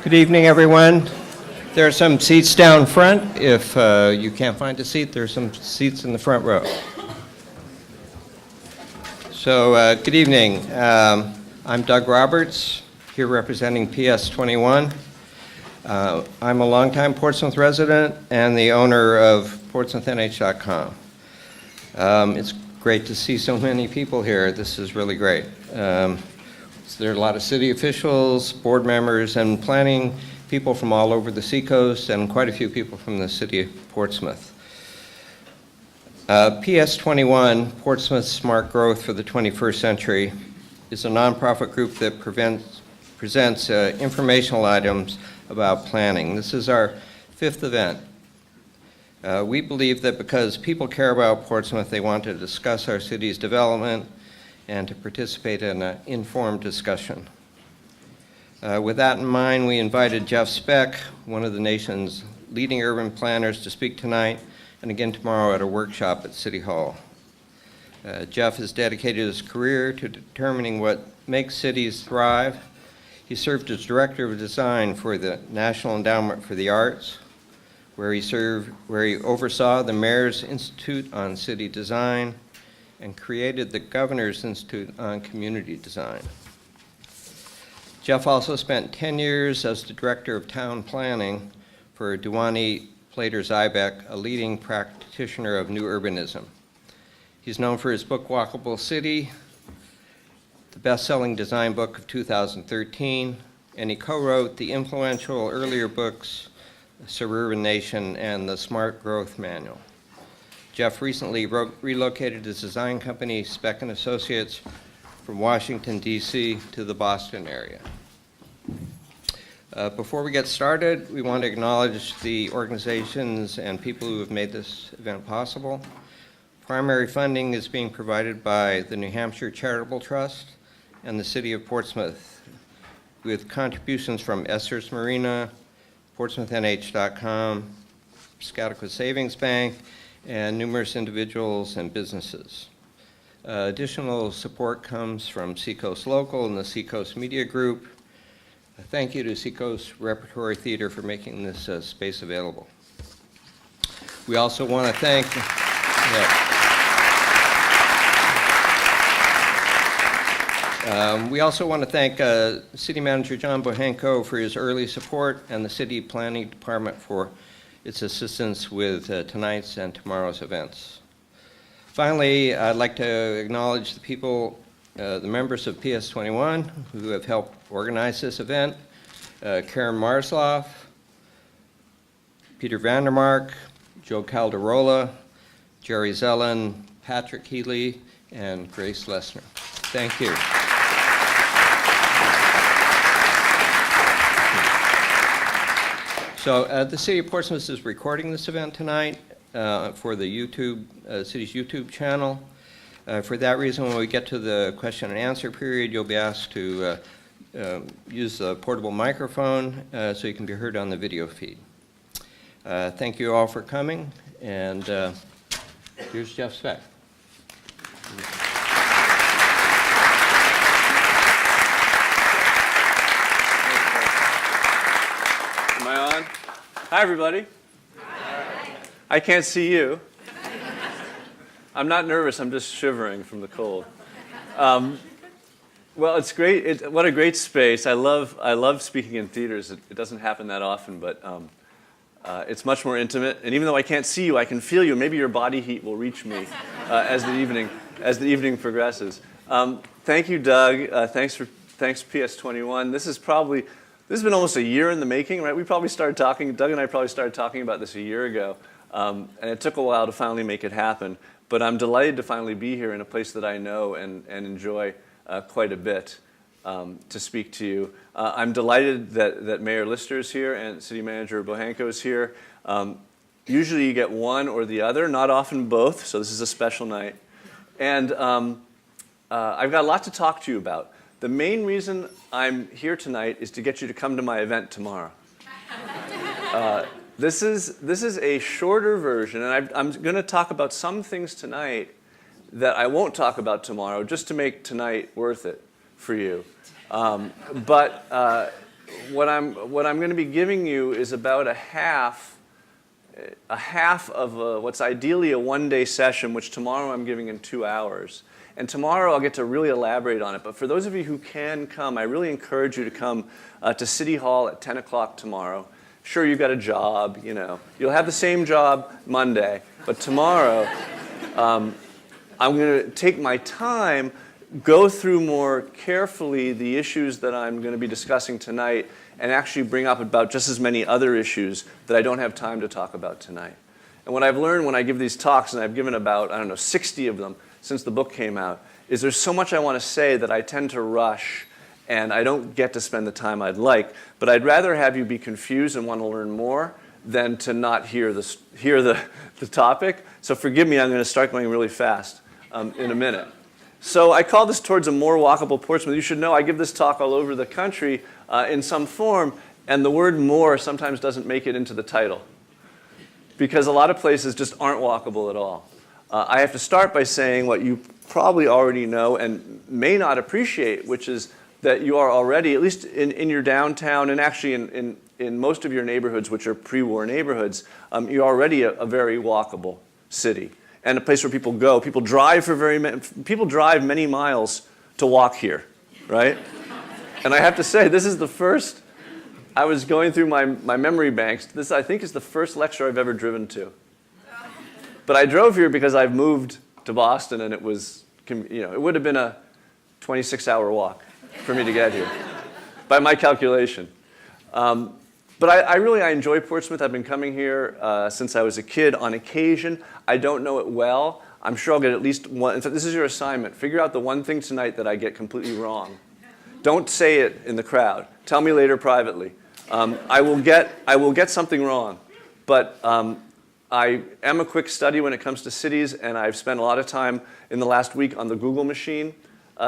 Good evening, everyone. There are some seats down front. If you can't find a seat, there are some seats in the front row. So, good evening. I'm Doug Roberts, here representing PS21. I'm a longtime Portsmouth resident and the owner of PortsmouthNH.com. It's great to see so many people here. This is really great. There are a lot of city officials, board members, and planning people from all over the seacoast, and quite a few people from the city of Portsmouth. PS21, Portsmouth Smart Growth for the 21st Century, is a nonprofit group that presents informational items about planning. This is our 5th event. We believe that because people care about Portsmouth, they want to discuss our city's development and to participate in an informed discussion. With that in mind, we invited Jeff Speck, one of the nation's leading urban planners, to speak tonight and again tomorrow at a workshop at City Hall. Jeff has dedicated his career to determining what makes cities thrive. He served as Director of Design for the National Endowment for the Arts, where he oversaw the Mayor's Institute on City Design and created the Governor's Institute on Community Design. Jeff also spent 10 years as the Director of Town Planning for Duane Plater-Zybeck, a leading practitioner of new urbanism. He's known for his book, Walkable City, the best-selling design book of 2013, and he co-wrote the influential earlier books, Suburban Nation and the Smart Growth Manual. Jeff recently relocated his design company, Speck & Associates, from Washington, D.C. to the Boston area. Before we get started, we want to acknowledge the organizations and people who have made this event possible. Primary funding is being provided by the New Hampshire Charitable Trust and the City of Portsmouth, with contributions from Esther's Marina, PortsmouthNH.com, Scottacus Savings Bank, and numerous individuals and businesses. Additional support comes from Seacoast Local and the Seacoast Media Group. Thank you to Seacoast Repertory Theater for making this space available. We also want to thank City Manager John Bohenko for his early support and the City Planning Department for its assistance with tonight's and tomorrow's events. Finally, I'd like to acknowledge the people, the members of PS21 who have helped organize this event. Karen Marsloff, Peter Vandermark, Joe Calderola, Jerry Zellen, Patrick Healy, and Grace Lessner. Thank you. So the City of Portsmouth is recording this event tonight for the city's YouTube channel. For that reason, when we get to the question and answer period, you'll be asked to use the portable microphone so you can be heard on the video feed. Thank you all for coming, and here's Jeff Speck. Hi, everybody. Hi. I can't see you. I'm not nervous. I'm just shivering from the cold. Well, it's great. What a great space. I love speaking in theaters. It doesn't happen that often, but it's much more intimate. And even though I can't see you, I can feel you. Maybe your body heat will reach me as the evening progresses. Thank you, Doug. Thanks PS21. This has been almost a year in the making, right? Doug and I probably started talking about this a year ago, and it took a while to finally make it happen. But I'm delighted to finally be here in a place that I know and enjoy quite a bit to speak to you. I'm delighted that Mayor Lister is here and City Manager Bohenko is here. Usually you get one or the other, not often both, so this is a special night. And I've got a lot to talk to you about. The main reason I'm here tonight is to get you to come to my event tomorrow. This is a shorter version, and I'm going to talk about some things tonight that I won't talk about tomorrow, just to make tonight worth it for you. But what I'm going to be giving you is about a half of what's ideally a one-day session, which tomorrow I'm giving in 2 hours. And tomorrow I'll get to really elaborate on it. But for those of you who can come, I really encourage you to come to City Hall at 10 o'clock tomorrow. Sure, you've got a job, you know. You'll have the same job Monday. But tomorrow, I'm going to take my time, go through more carefully the issues that I'm going to be discussing tonight, and actually bring up about just as many other issues that I don't have time to talk about tonight. And what I've learned when I give these talks, and I've given about, 60 of them since the book came out, is there's so much I want to say that I tend to rush, and I don't get to spend the time I'd like. But I'd rather have you be confused and want to learn more than to not hear the topic. So forgive me, I'm going to start going really fast in a minute. So I call this Towards a More Walkable Portsmouth. You should know I give this talk all over the country in some form, and the word more sometimes doesn't make it into the title, because a lot of places just aren't walkable at all. I have to start by saying what you probably already know and may not appreciate, which is that you are already, at least in your downtown and actually in most of your neighborhoods, which are pre-war neighborhoods, you're already a very walkable city and a place where people go. People drive many miles to walk here, right? And I have to say, this is the first, I was going through my memory banks. This, I think, is the first lecture I've ever driven to. But I drove here because I've moved to Boston, and it was, it would have been a 26-hour walk for me to get here, by my calculation. But I enjoy Portsmouth. I've been coming here since I was a kid on occasion. I don't know it well. I'm sure I'll get at least one. In fact, this is your assignment. Figure out the one thing tonight that I get completely wrong. Don't say it in the crowd. Tell me later privately. I will get something wrong. But I am a quick study when it comes to cities, and I've spent a lot of time in the last week on the Google machine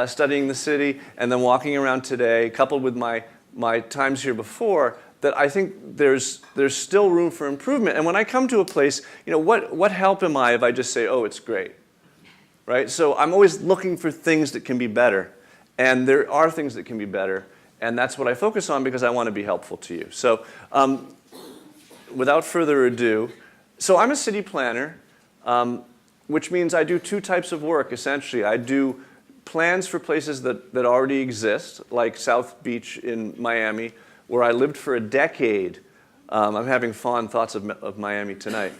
studying the city, and then walking around today, coupled with my times here before, that I think there's still room for improvement. And when I come to a place, what help am I if I just say, oh, it's great, right? So I'm always looking for things that can be better, and there are things that can be better, and that's what I focus on because I want to be helpful to you. So without further ado, so I'm a city planner, which means I do two types of work, essentially. I do plans for places that already exist, like South Beach in Miami, where I lived for a decade. I'm having fond thoughts of Miami tonight.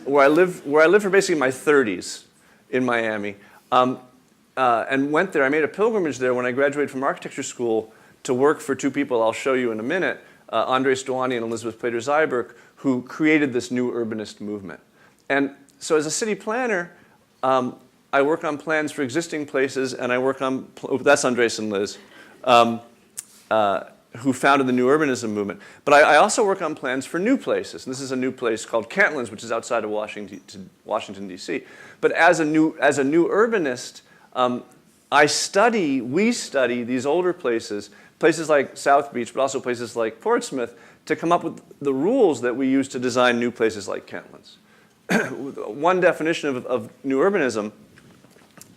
Where I lived for basically my 30s in Miami, and went there. I made a pilgrimage there when I graduated from architecture school to work for two people I'll show you in a minute, Andres Duany and Elizabeth Plater-Zyberk, who created this new urbanist movement. And so as a city planner, I work on plans for existing places, and I work on, that's Andres and Liz, who founded the new urbanism movement. But I also work on plans for new places. And this is a new place called Kentlands, which is outside of Washington, D.C. But as a new urbanist, we study these older places like South Beach, but also places like Portsmouth, to come up with the rules that we use to design new places like Kentlands. One definition of new urbanism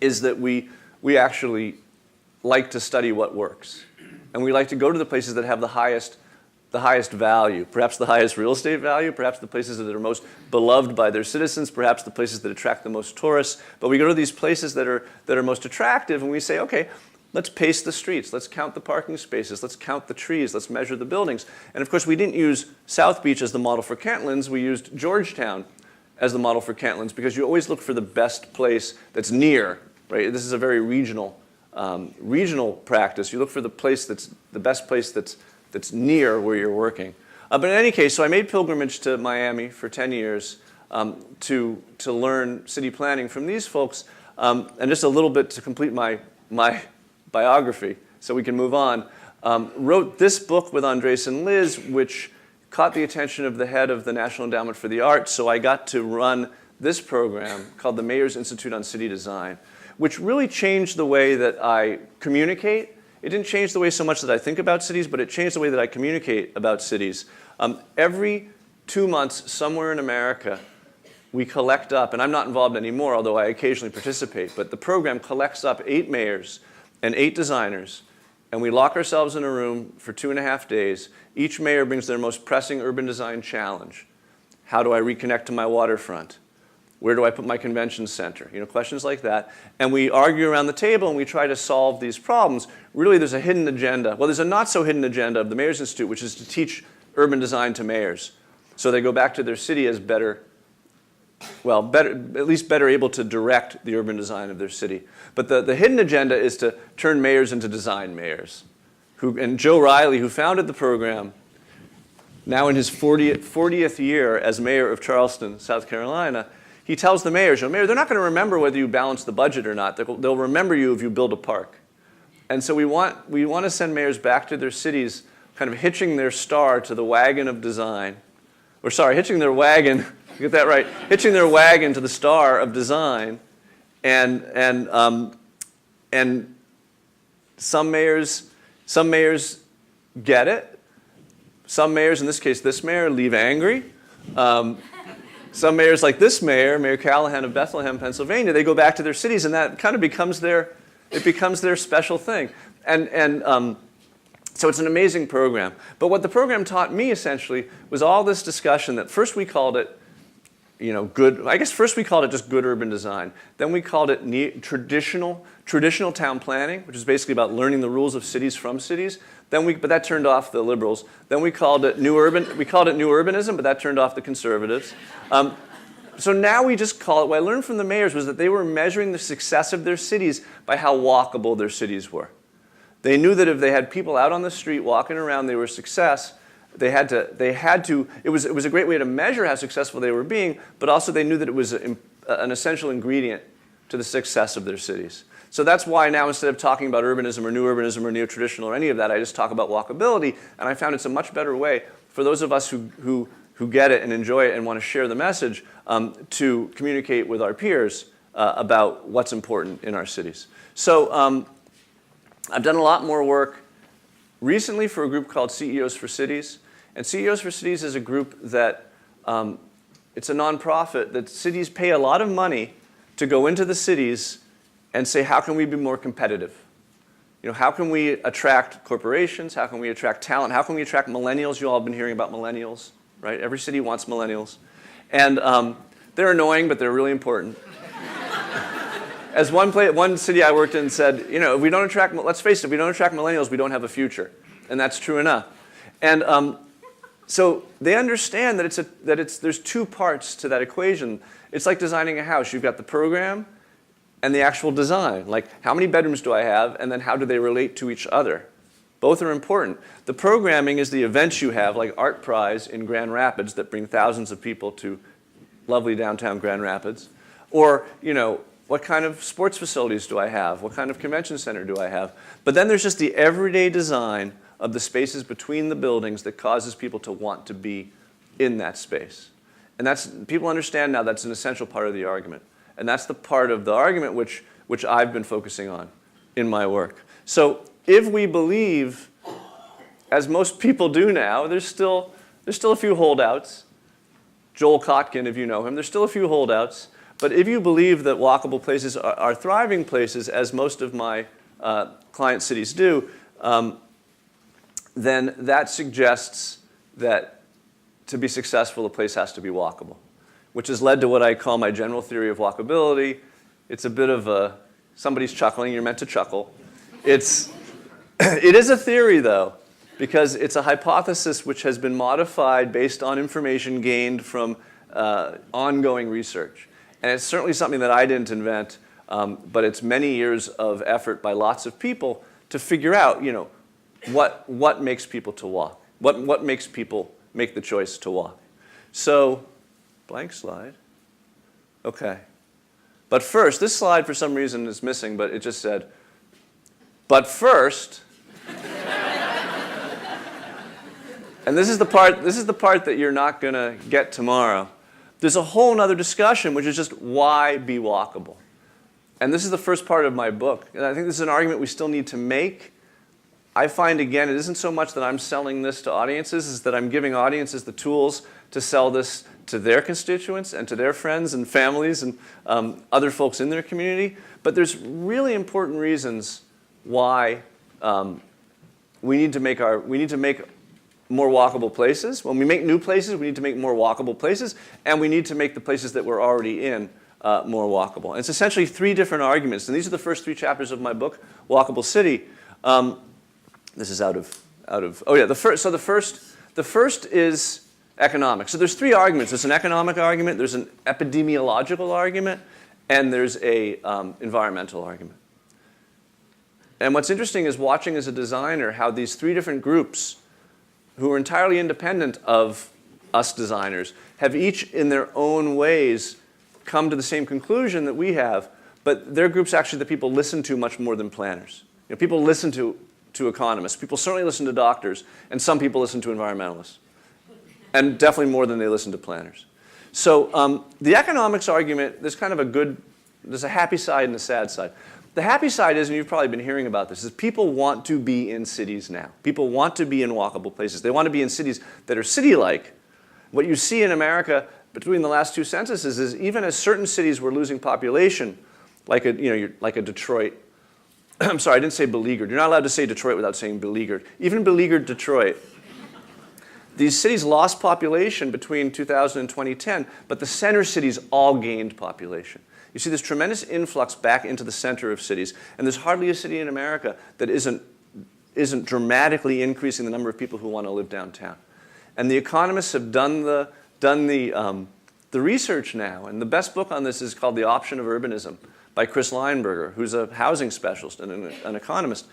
is that we actually like to study what works. And we like to go to the places that have the highest value, perhaps the highest real estate value, perhaps the places that are most beloved by their citizens, perhaps the places that attract the most tourists. But we go to these places that are most attractive, and we say, okay, let's pace the streets, let's count the parking spaces, let's count the trees, let's measure the buildings. And of course, we didn't use South Beach as the model for Kentlands, we used Georgetown as the model for Kentlands, because you always look for the best place that's near, right? This is a very regional practice. You look for the best place that's near where you're working. But in any case, so I made pilgrimage to Miami for 10 years to learn city planning from these folks, and just a little bit to complete my biography, so we can move on. Wrote this book with Andres and Liz, which caught the attention of the head of the National Endowment for the Arts, so I got to run this program called the Mayor's Institute on City Design, which really changed the way that I communicate. It didn't change the way so much that I think about cities, but it changed the way that I communicate about cities. Every 2 months, somewhere in America, we collect up, and I'm not involved anymore, although I occasionally participate, but the program collects up 8 mayors and 8 designers and we lock ourselves in a room for 2.5 days. Each mayor brings their most pressing urban design challenge. How do I reconnect to my waterfront? Where do I put my convention center? You know, questions like that. And we argue around the table and we try to solve these problems. Really, there's a hidden agenda. Well, there's a not so hidden agenda of the Mayor's Institute, which is to teach urban design to mayors. So they go back to their city as better, at least better able to direct the urban design of their city. But the hidden agenda is to turn mayors into design mayors. And Joe Riley, who founded the program, now in his 40th year as mayor of Charleston, South Carolina, he tells the mayors, Mayor, they're not going to remember whether you balance the budget or not. They'll remember you if you build a park. And so we want to send mayors back to their cities, kind of hitching their star to the wagon of design. Or sorry, hitching their wagon, get that right, hitching their wagon to the star of design. And some mayors get it. Some mayors, in this case this mayor, leave angry. Some mayors like this mayor, Mayor Callahan of Bethlehem, Pennsylvania, they go back to their cities and that kind of becomes their special thing. So it's an amazing program. But what the program taught me essentially was all this discussion that first we called it, first we called it just good urban design. Then we called it traditional town planning, which is basically about learning the rules of cities from cities. But that turned off the liberals. Then we called it new urbanism, but that turned off the conservatives. So now we just call it, what I learned from the mayors was that they were measuring the success of their cities by how walkable their cities were. They knew that if they had people out on the street walking around, they were a success. It was a great way to measure how successful they were being, but also they knew that it was an essential ingredient to the success of their cities. So that's why now instead of talking about urbanism or neo-traditional or any of that, I just talk about walkability, and I found it's a much better way for those of us who get it and enjoy it and want to share the message to communicate with our peers about what's important in our cities. So I've done a lot more work recently for a group called CEOs for Cities. And CEOs for Cities is a group that, it's a nonprofit that cities pay a lot of money to go into the cities and say, how can we be more competitive? How can we attract corporations? How can we attract talent? How can we attract millennials? You all have been hearing about millennials, right? Every city wants millennials. And they're annoying, but they're really important. As one city I worked in said, if we don't attract, let's face it, if we don't attract millennials, we don't have a future. And that's true enough. And so they understand that there's two parts to that equation. It's like designing a house. You've got the program and the actual design. Like, how many bedrooms do I have, and then how do they relate to each other? Both are important. The programming is the events you have, like Art Prize in Grand Rapids that bring thousands of people to lovely downtown Grand Rapids. Or, what kind of sports facilities do I have? What kind of convention center do I have? But then there's just the everyday design of the spaces between the buildings that causes people to want to be in that space. And people understand now that's an essential part of the argument. And that's the part of the argument which I've been focusing on in my work. So if we believe, as most people do now, there's still a few holdouts. Joel Kotkin, if you know him, there's still a few holdouts. But if you believe that walkable places are thriving places, as most of my client cities do, then that suggests that to be successful, a place has to be walkable, which has led to what I call my general theory of walkability. It's a bit of somebody's chuckling, you're meant to chuckle. It is a theory, though, because it's a hypothesis which has been modified based on information gained from ongoing research. And it's certainly something that I didn't invent, but it's many years of effort by lots of people to figure out, what makes people to walk, what makes people make the choice to walk. So, blank slide. Okay. But first, this slide for some reason is missing, but it just said, but first, and this is the part that you're not going to get tomorrow. There's a whole other discussion, which is just why be walkable. And this is the first part of my book. And I think this is an argument we still need to make. I find, again, it isn't so much that I'm selling this to audiences, it's that I'm giving audiences the tools to sell this to their constituents and to their friends and families and other folks in their community. But there's really important reasons why we need to make more walkable places. When we make new places, we need to make more walkable places, and we need to make the places that we're already in more walkable. And it's essentially three different arguments, and these are the first three chapters of my book, Walkable City. This is the first is economic. So there's three arguments. There's an economic argument, there's an epidemiological argument, and there's a environmental argument. And what's interesting is watching as a designer how these three different groups, who are entirely independent of us designers, have each in their own ways come to the same conclusion that we have, but their group's actually the people listen to much more than planners. You know, people listen to economists, people certainly listen to doctors, and some people listen to environmentalists. And definitely more than they listen to planners. So the economics argument, there's a happy side and a sad side. The happy side is, and you've probably been hearing about this, is people want to be in cities now. People want to be in walkable places. They want to be in cities that are city-like. What you see in America between the last two censuses is even as certain cities were losing population, like a Detroit. I'm sorry, I didn't say beleaguered. You're not allowed to say Detroit without saying beleaguered. Even beleaguered Detroit. These cities lost population between 2000 and 2010, but the center cities all gained population. You see this tremendous influx back into the center of cities, and there's hardly a city in America that isn't dramatically increasing the number of people who want to live downtown. And the economists have done the research now, and the best book on this is called The Option of Urbanism by Chris Leinberger, who's a housing specialist and an economist.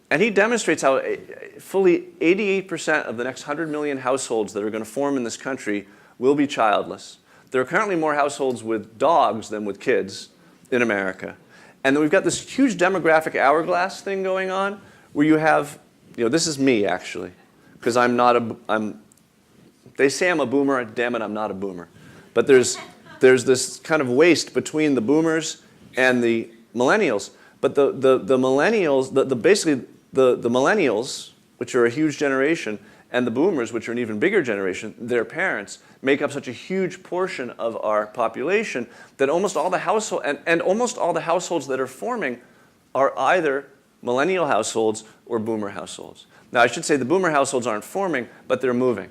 And he demonstrates how fully 88% of the next 100 million households that are going to form in this country will be childless. There are currently more households with dogs than with kids in America. And then we've got this huge demographic hourglass thing going on where you have, this is me actually, because they say I'm a boomer, damn it, I'm not a boomer. But there's this kind of waste between the boomers and the millennials. But the millennials, basically the millennials, which are a huge generation, and the boomers, which are an even bigger generation, their parents, make up such a huge portion of our population that almost all the households that are forming are either millennial households or boomer households. Now, I should say the boomer households aren't forming, but they're moving.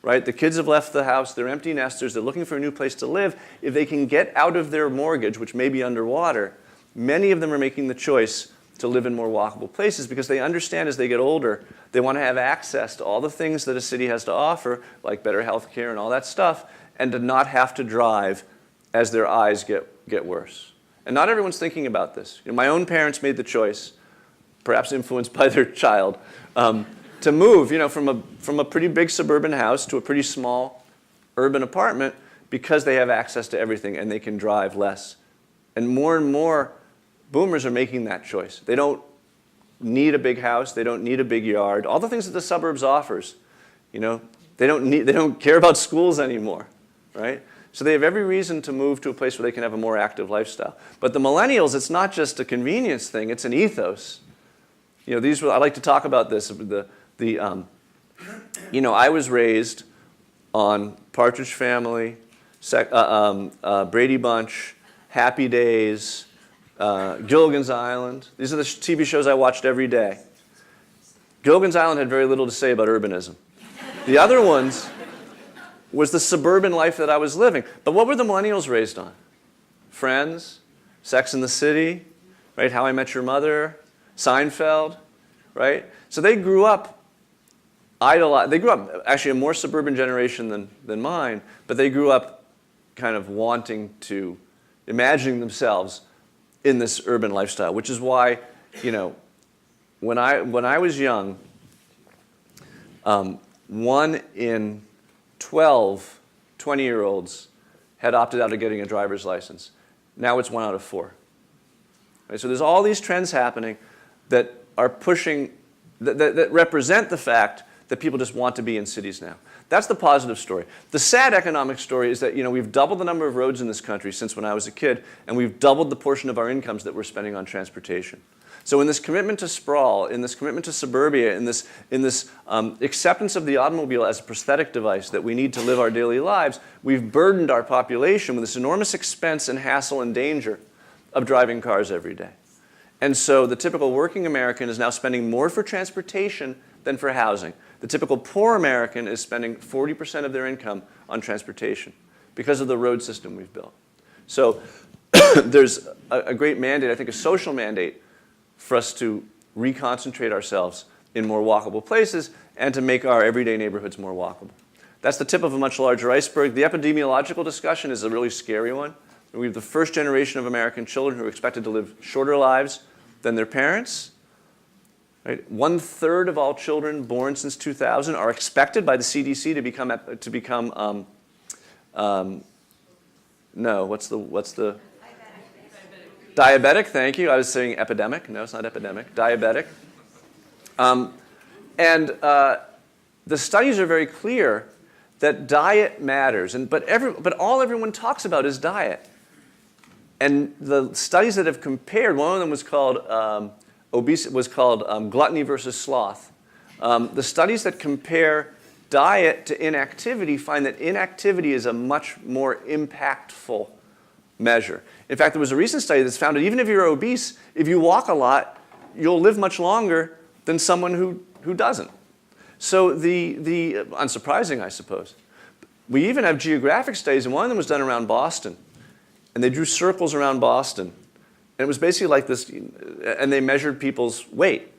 Right? The kids have left the house, they're empty nesters, they're looking for a new place to live. If they can get out of their mortgage, which may be underwater, many of them are making the choice to live in more walkable places because they understand as they get older, they want to have access to all the things that a city has to offer, like better health care and all that stuff, and to not have to drive as their eyes get worse. And not everyone's thinking about this. My own parents made the choice, perhaps influenced by their child, to move, from a pretty big suburban house to a pretty small urban apartment because they have access to everything and they can drive less. And more boomers are making that choice. They don't need a big house. They don't need a big yard. All the things that the suburbs offers, they don't care about schools anymore, right? So they have every reason to move to a place where they can have a more active lifestyle. But the millennials, it's not just a convenience thing. It's an ethos. I like to talk about this. I was raised on Partridge Family, Brady Bunch, Happy Days, Gilligan's Island. These are the TV shows I watched every day. Gilligan's Island had very little to say about urbanism. The other ones was the suburban life that I was living. But what were the millennials raised on? Friends, Sex and the City, right? How I Met Your Mother, Seinfeld, right? So they grew up actually a more suburban generation than mine, but they grew up kind of imagining themselves in this urban lifestyle, which is why, when I was young, 1 in 12 20-year-olds had opted out of getting a driver's license. Now it's 1 out of 4. Right? So there's all these trends happening that are pushing, that represent the fact that people just want to be in cities now. That's the positive story. The sad economic story is that we've doubled the number of roads in this country since when I was a kid, and we've doubled the portion of our incomes that we're spending on transportation. So in this commitment to sprawl, in this commitment to suburbia, in this acceptance of the automobile as a prosthetic device that we need to live our daily lives, we've burdened our population with this enormous expense and hassle and danger of driving cars every day. And so the typical working American is now spending more for transportation than for housing. The typical poor American is spending 40% of their income on transportation because of the road system we've built. So there's a great mandate, I think a social mandate, for us to reconcentrate ourselves in more walkable places and to make our everyday neighborhoods more walkable. That's the tip of a much larger iceberg. The epidemiological discussion is a really scary one. We have the first generation of American children who are expected to live shorter lives than their parents. Right? 1/3 of all children born since 2000 are expected by the CDC to become no, what's the diabetic, thank you. I was saying epidemic. No, it's not epidemic. Diabetic. The studies are very clear that diet matters. But all everyone talks about is diet. And the studies that have compared, one of them was called gluttony versus sloth. The studies that compare diet to inactivity find that inactivity is a much more impactful measure. In fact, there was a recent study that's found that even if you're obese, if you walk a lot, you'll live much longer than someone who doesn't. So unsurprising, I suppose. We even have geographic studies, and one of them was done around Boston. And they drew circles around Boston. And it was basically like this, and they measured people's weight.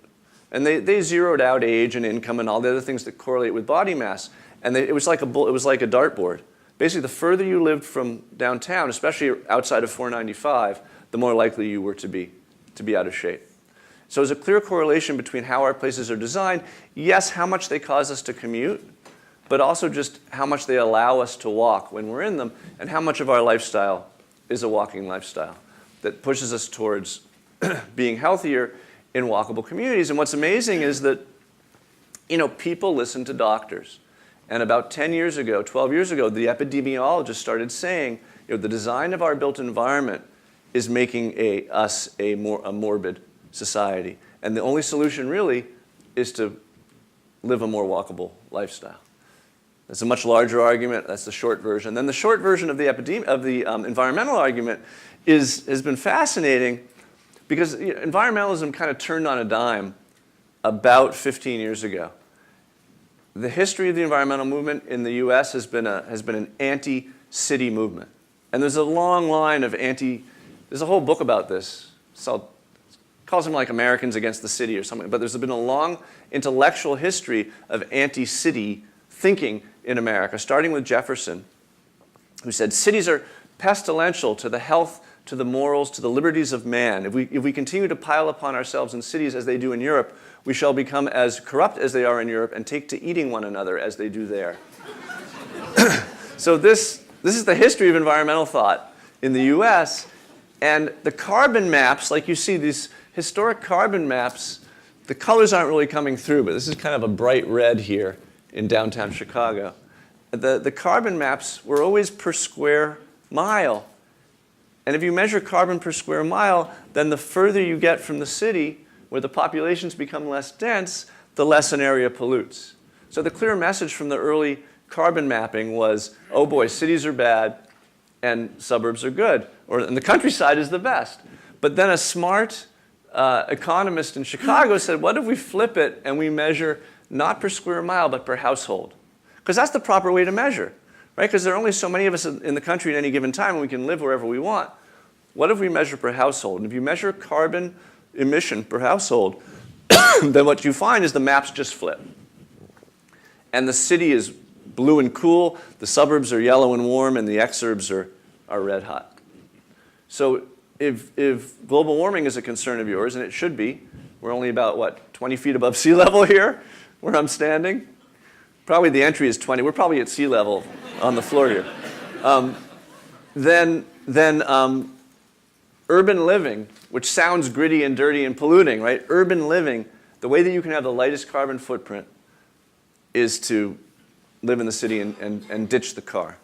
And they zeroed out age and income and all the other things that correlate with body mass. And it was like a dartboard. Basically, the further you lived from downtown, especially outside of 495, the more likely you were to be out of shape. So there's a clear correlation between how our places are designed, yes, how much they cause us to commute, but also just how much they allow us to walk when we're in them, and how much of our lifestyle is a walking lifestyle that pushes us towards being healthier in walkable communities. And what's amazing is that, people listen to doctors. And about 10 years ago, 12 years ago, the epidemiologists started saying, the design of our built environment is making us a morbid society. And the only solution really is to live a more walkable lifestyle. That's a much larger argument. That's the short version. Then the short version of the environmental argument has been fascinating because environmentalism kind of turned on a dime about 15 years ago. The history of the environmental movement in the U.S. has been an anti-city movement. And there's a long line of there's a whole book about this. It calls them like Americans Against the City or something. But there's been a long intellectual history of anti-city thinking in America, starting with Jefferson, who said cities are pestilential to the health, to the morals, to the liberties of man. If we continue to pile upon ourselves in cities as they do in Europe, we shall become as corrupt as they are in Europe and take to eating one another as they do there. So this is the history of environmental thought in the US. And the carbon maps, like you see these historic carbon maps, the colors aren't really coming through, but this is kind of a bright red here in downtown Chicago. The carbon maps were always per square mile. And if you measure carbon per square mile, then the further you get from the city, where the populations become less dense, the less an area pollutes. So the clear message from the early carbon mapping was, oh boy, cities are bad and suburbs are good, and the countryside is the best. But then a smart economist in Chicago said, what if we flip it and we measure not per square mile, but per household? Because that's the proper way to measure, right? Because there are only so many of us in the country at any given time, and we can live wherever we want. What if we measure per household? And if you measure carbon emission per household, then what you find is the maps just flip. And the city is blue and cool, the suburbs are yellow and warm, and the exurbs are red hot. So if global warming is a concern of yours, and it should be, we're only about, 20 feet above sea level here, where I'm standing? Probably the entry is 20. We're probably at sea level on the floor here. Then urban living, which sounds gritty and dirty and polluting, right? Urban living, the way that you can have the lightest carbon footprint is to live in the city and ditch the car.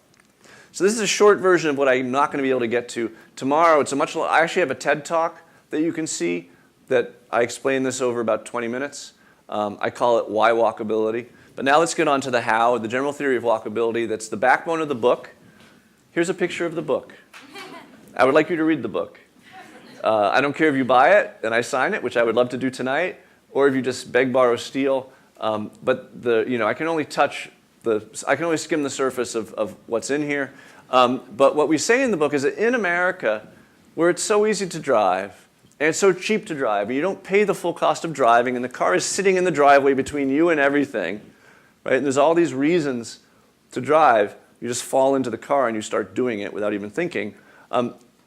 So this is a short version of what I'm not going to be able to get to tomorrow. I actually have a TED Talk that you can see that I explain this over about 20 minutes. I call it Why Walkability. But now let's get on to the how, the general theory of walkability. That's the backbone of the book. Here's a picture of the book. I would like you to read the book. I don't care if you buy it and I sign it, which I would love to do tonight, or if you just beg, borrow, steal. But I can only I can only skim the surface of what's in here. But what we say in the book is that in America, where it's so easy to drive, and it's so cheap to drive, and you don't pay the full cost of driving, and the car is sitting in the driveway between you and everything, right? And there's all these reasons to drive. You just fall into the car and you start doing it without even thinking.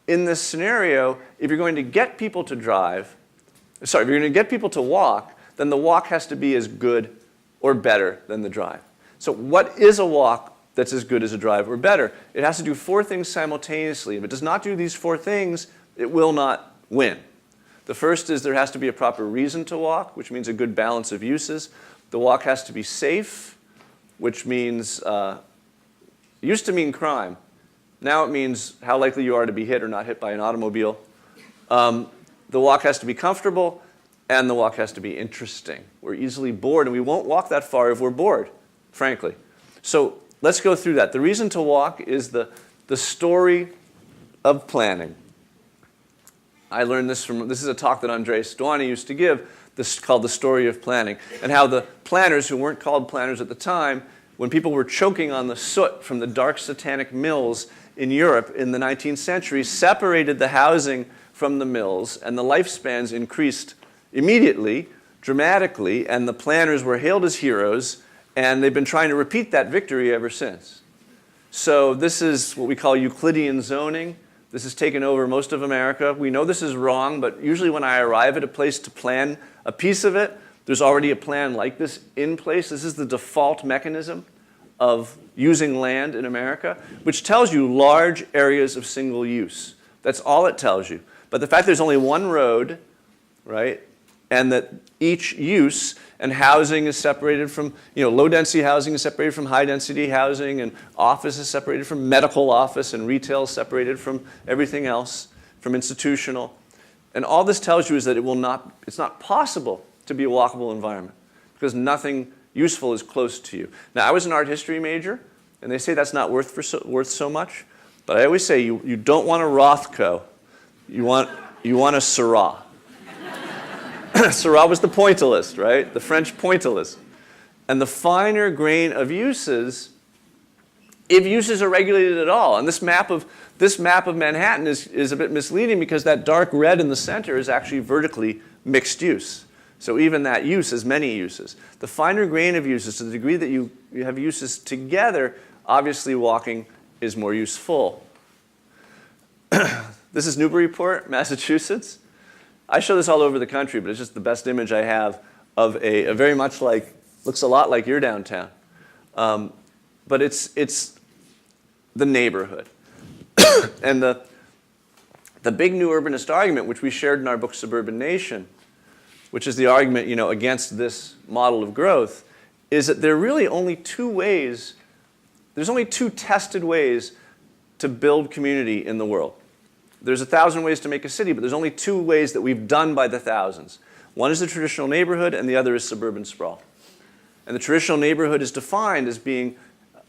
In this scenario, if you're going to get people to if you're going to get people to walk, then the walk has to be as good or better than the drive. So what is a walk that's as good as a drive or better? It has to do 4 things simultaneously. If it does not do these 4 things, it will not win. The first is there has to be a proper reason to walk, which means a good balance of uses. The walk has to be safe, which means, it used to mean crime. Now it means how likely you are to be hit or not hit by an automobile. The walk has to be comfortable, and the walk has to be interesting. We're easily bored, and we won't walk that far if we're bored, frankly. So let's go through that. The reason to walk is the story of planning. I learned this is a talk that Andres Duani used to give, called The Story of Planning, and how the planners, who weren't called planners at the time, when people were choking on the soot from the dark satanic mills in Europe in the 19th century, separated the housing from the mills, and the lifespans increased immediately, dramatically, and the planners were hailed as heroes, and they've been trying to repeat that victory ever since. So this is what we call Euclidean zoning. This has taken over most of America. We know this is wrong, but usually when I arrive at a place to plan a piece of it, there's already a plan like this in place. This is the default mechanism of using land in America, which tells you large areas of single use. That's all it tells you. But the fact there's only one road, right, and that each use and housing is separated from, low-density housing is separated from high-density housing, and office is separated from medical office, and retail is separated from everything else, from institutional. And all this tells you is that it's not possible to be a walkable environment because nothing useful is close to you. Now, I was an art history major, and they say that's not worth so much, but I always say you don't want a Rothko, you want a Seurat. Seurat was the pointillist, right? The French pointillist. And the finer grain of uses, if uses are regulated at all. And this map of Manhattan is a bit misleading because that dark red in the center is actually vertically mixed use. So even that use has many uses. The finer grain of uses, to the degree that you have uses together, obviously walking is more useful. This is Newburyport, Massachusetts. I show this all over the country, but it's just the best image I have of a very much looks a lot like your downtown. But it's the neighborhood. And the big new urbanist argument, which we shared in our book Suburban Nation, which is the argument against this model of growth, is that there are really only 2 ways, there's only 2 tested ways to build community in the world. There's 1,000 ways to make a city, but there's only 2 ways that we've done by the thousands. One is the traditional neighborhood, and the other is suburban sprawl. And the traditional neighborhood is defined as being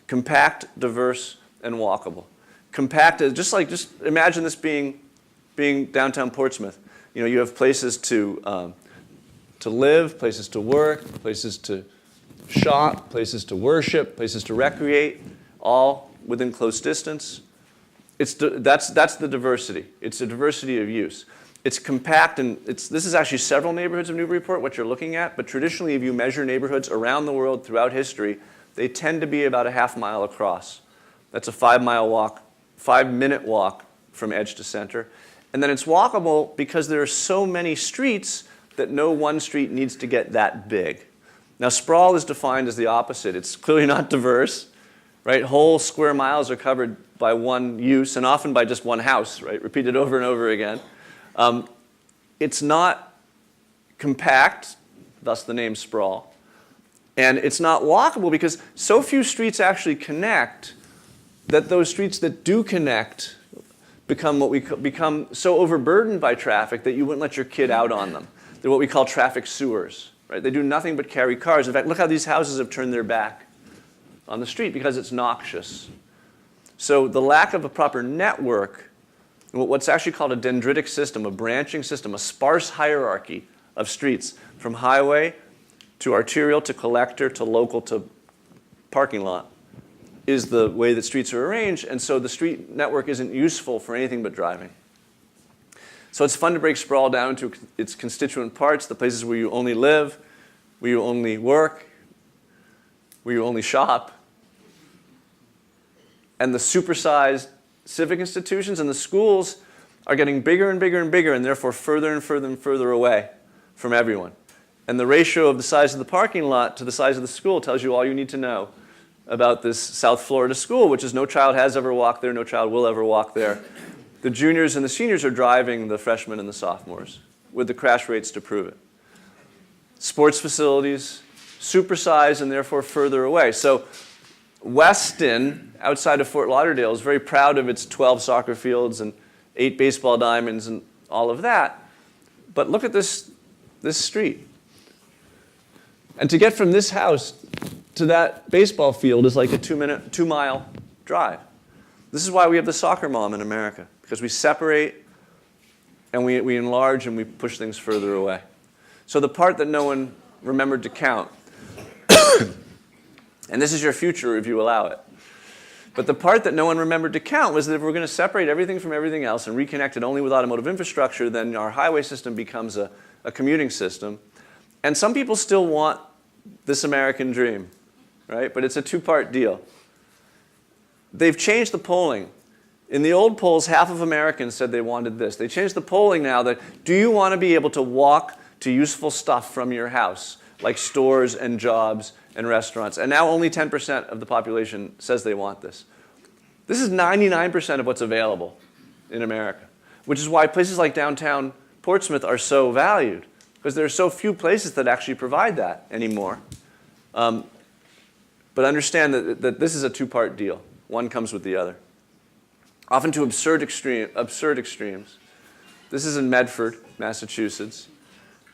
compact, diverse, and walkable. Compact is just imagine this being downtown Portsmouth. You have places to live, places to work, places to shop, places to worship, places to recreate, all within close distance. That's the diversity. It's a diversity of use. It's compact, and this is actually several neighborhoods of Newburyport, what you're looking at, but traditionally if you measure neighborhoods around the world throughout history, they tend to be about a half mile across. That's a 5-minute walk from edge to center. And then it's walkable because there are so many streets that no one street needs to get that big. Now sprawl is defined as the opposite. It's clearly not diverse, right? Whole square miles are covered by one use, and often by just one house, right? Repeated over and over again. It's not compact, thus the name sprawl. And it's not walkable because so few streets actually connect that those streets that do connect become so overburdened by traffic that you wouldn't let your kid out on them. They're what we call traffic sewers, right? They do nothing but carry cars. In fact, look how these houses have turned their back on the street because it's noxious. So the lack of a proper network what's actually called a dendritic system, a branching system, a sparse hierarchy of streets from highway to arterial to collector to local to parking lot is the way that streets are arranged, and so the street network isn't useful for anything but driving. So it's fun to break sprawl down to its constituent parts, the places where you only live, where you only work, where you only shop, and the supersized civic institutions and the schools are getting bigger and bigger and bigger, and therefore further and further and further away from everyone. And the ratio of the size of the parking lot to the size of the school tells you all you need to know about this South Florida school, which is no child has ever walked there, no child will ever walk there. The juniors and the seniors are driving the freshmen and the sophomores with the crash rates to prove it. Sports facilities, supersized and therefore further away. So Weston, outside of Fort Lauderdale, is very proud of its 12 soccer fields and 8 baseball diamonds and all of that. But look at this street. And to get from this house to that baseball field is like a 2-mile drive. This is why we have the soccer mom in America, because we separate and we enlarge and we push things further away. So the part that no one remembered to count, and this is your future if you allow it, but the part that no one remembered to count was that if we're going to separate everything from everything else and reconnect it only with automotive infrastructure, then our highway system becomes a commuting system. And some people still want this American dream, right? But it's a 2-part deal. They've changed the polling. In the old polls, half of Americans said they wanted this. They changed the polling now that, do you want to be able to walk to useful stuff from your house, like stores and jobs and restaurants? And now only 10% of the population says they want this. This is 99% of what's available in America, which is why places like downtown Portsmouth are so valued, because there are so few places that actually provide that anymore. But understand that this is a 2-part deal. One comes with the other. Often to absurd extremes. This is in Medford, Massachusetts.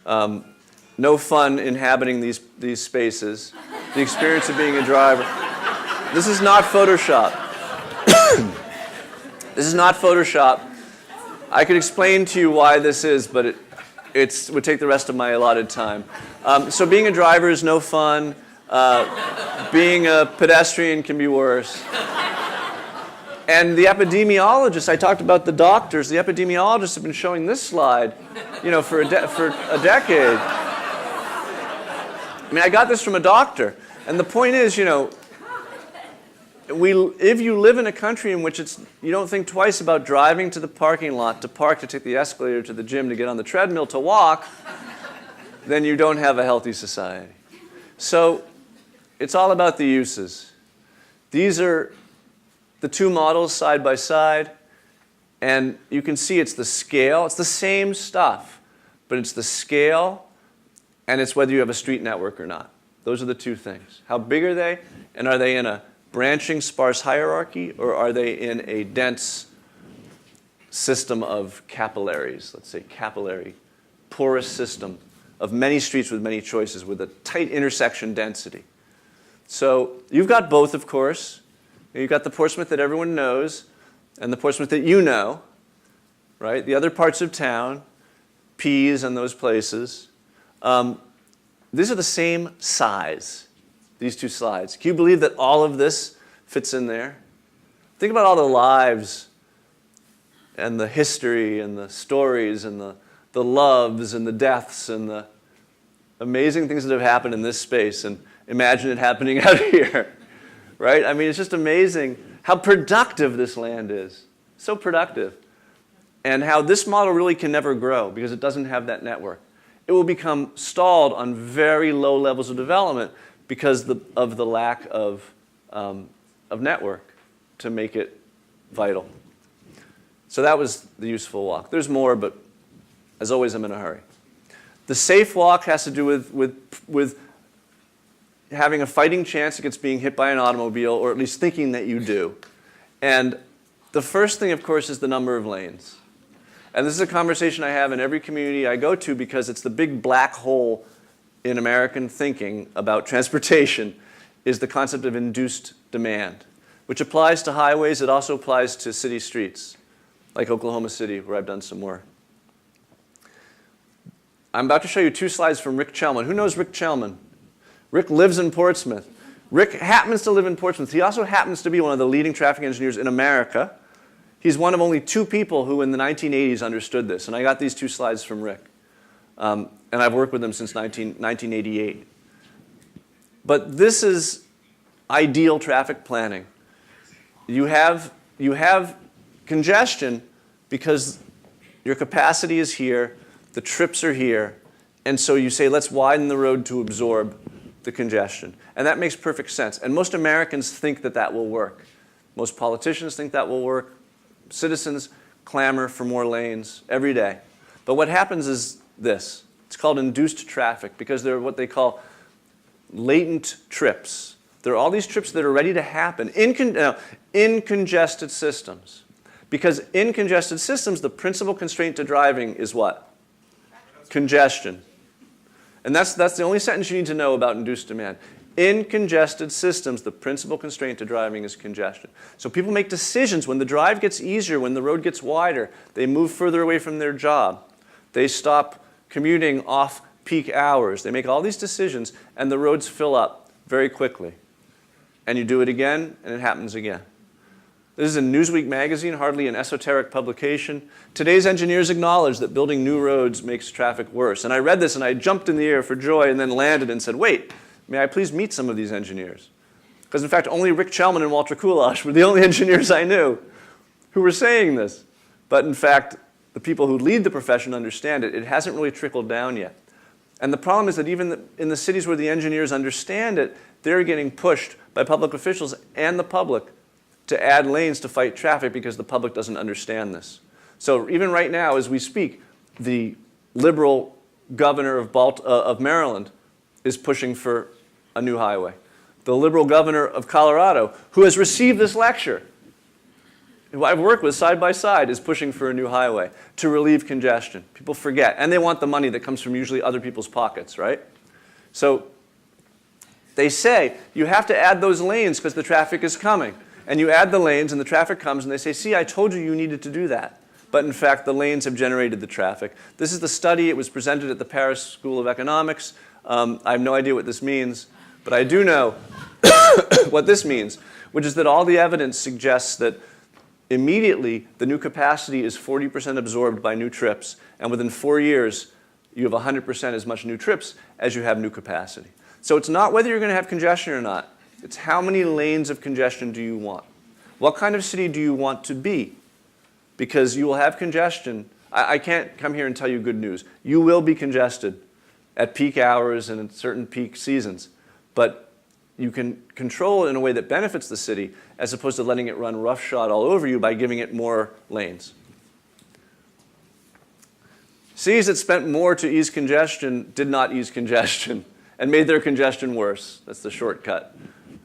No fun inhabiting these spaces. The experience of being a driver. This is not Photoshop. This is not Photoshop. I could explain to you why this is, but it would take the rest of my allotted time. So being a driver is no fun. Being a pedestrian can be worse. And the epidemiologists, I talked about the doctors, the epidemiologists have been showing this slide, for a decade. I mean, I got this from a doctor. And the point is, if you live in a country in which you don't think twice about driving to the parking lot, to park, to take the escalator, to the gym, to get on the treadmill, to walk, then you don't have a healthy society. So it's all about the uses. These are the 2 models side by side, and you can see it's the scale. It's the same stuff, but it's the scale, and it's whether you have a street network or not. Those are the 2 things. How big are they, and are they in a branching, sparse hierarchy, or are they in a dense system of capillaries, let's say capillary, porous system of many streets with many choices with a tight intersection density. So you've got both, of course. You've got the Portsmouth that everyone knows and the Portsmouth that you know, right? The other parts of town, Pease and those places. These are the same size, these 2 slides. Can you believe that all of this fits in there? Think about all the lives and the history and the stories and the loves and the deaths and the amazing things that have happened in this space, and imagine it happening out here, right? I mean, it's just amazing how productive this land is. So productive. And how this model really can never grow because it doesn't have that network. It will become stalled on very low levels of development because of the lack of network to make it vital. So that was the useful walk. There's more, but as always, I'm in a hurry. The safe walk has to do with having a fighting chance against being hit by an automobile, or at least thinking that you do. And the first thing, of course, is the number of lanes. And this is a conversation I have in every community I go to because it's the big black hole in American thinking about transportation, is the concept of induced demand, which applies to highways. It also applies to city streets. like Oklahoma City, where I've done some work. I'm about to show you 2 slides from Rick Chelman. Who knows Rick Chelman? Rick lives in Portsmouth. Rick happens to live in Portsmouth. He also happens to be one of the leading traffic engineers in America. He's one of only 2 people who in the 1980s understood this. And I got these 2 slides from Rick. And I've worked with him since 1988. But this is ideal traffic planning. You have congestion because your capacity is here, the trips are here, and so you say, let's widen the road to absorb the congestion. And that makes perfect sense. And most Americans think that that will work. Most politicians think that will work. Citizens clamor for more lanes every day. But what happens is this. It's called induced traffic because they're what they call latent trips. There are all these trips that are ready to happen in congested systems. Because in congested systems, the principal constraint to driving is what? Congestion. And that's the only sentence you need to know about induced demand. In congested systems, the principal constraint to driving is congestion. So people make decisions when the drive gets easier, when the road gets wider. They move further away from their job. They stop commuting off peak hours. They make all these decisions, and the roads fill up very quickly. And you do it again, and it happens again. This is in Newsweek magazine, hardly an esoteric publication. Today's engineers acknowledge that building new roads makes traffic worse. And I read this, and I jumped in the air for joy and then landed and said, wait, may I please meet some of these engineers? Because in fact, only Rick Chelman and Walter Kulash were the only engineers I knew who were saying this. But in fact, the people who lead the profession understand it. It hasn't really trickled down yet. And the problem is that even in the cities where the engineers understand it, they're getting pushed by public officials and the public to add lanes to fight traffic because the public doesn't understand this. So even right now, as we speak, the liberal governor of Maryland is pushing for a new highway. The liberal governor of Colorado, who has received this lecture, who I've worked with side by side, is pushing for a new highway to relieve congestion. People forget, and they want the money that comes from usually other people's pockets, right? So they say you have to add those lanes because the traffic is coming. And you add the lanes and the traffic comes and they say, see, I told you you needed to do that. But in fact, the lanes have generated the traffic. This is the study. It was presented at the Paris School of Economics. I have no idea what this means, but I do know what this means, which is that all the evidence suggests that immediately the new capacity is 40% absorbed by new trips, and within 4 years, you have 100% as much new trips as you have new capacity. So it's not whether you're going to have congestion or not. It's how many lanes of congestion do you want? What kind of city do you want to be? Because you will have congestion. I can't come here and tell you good news. You will be congested at peak hours and in certain peak seasons. But you can control it in a way that benefits the city as opposed to letting it run roughshod all over you by giving it more lanes. Cities that spent more to ease congestion did not ease congestion and made their congestion worse. That's the shortcut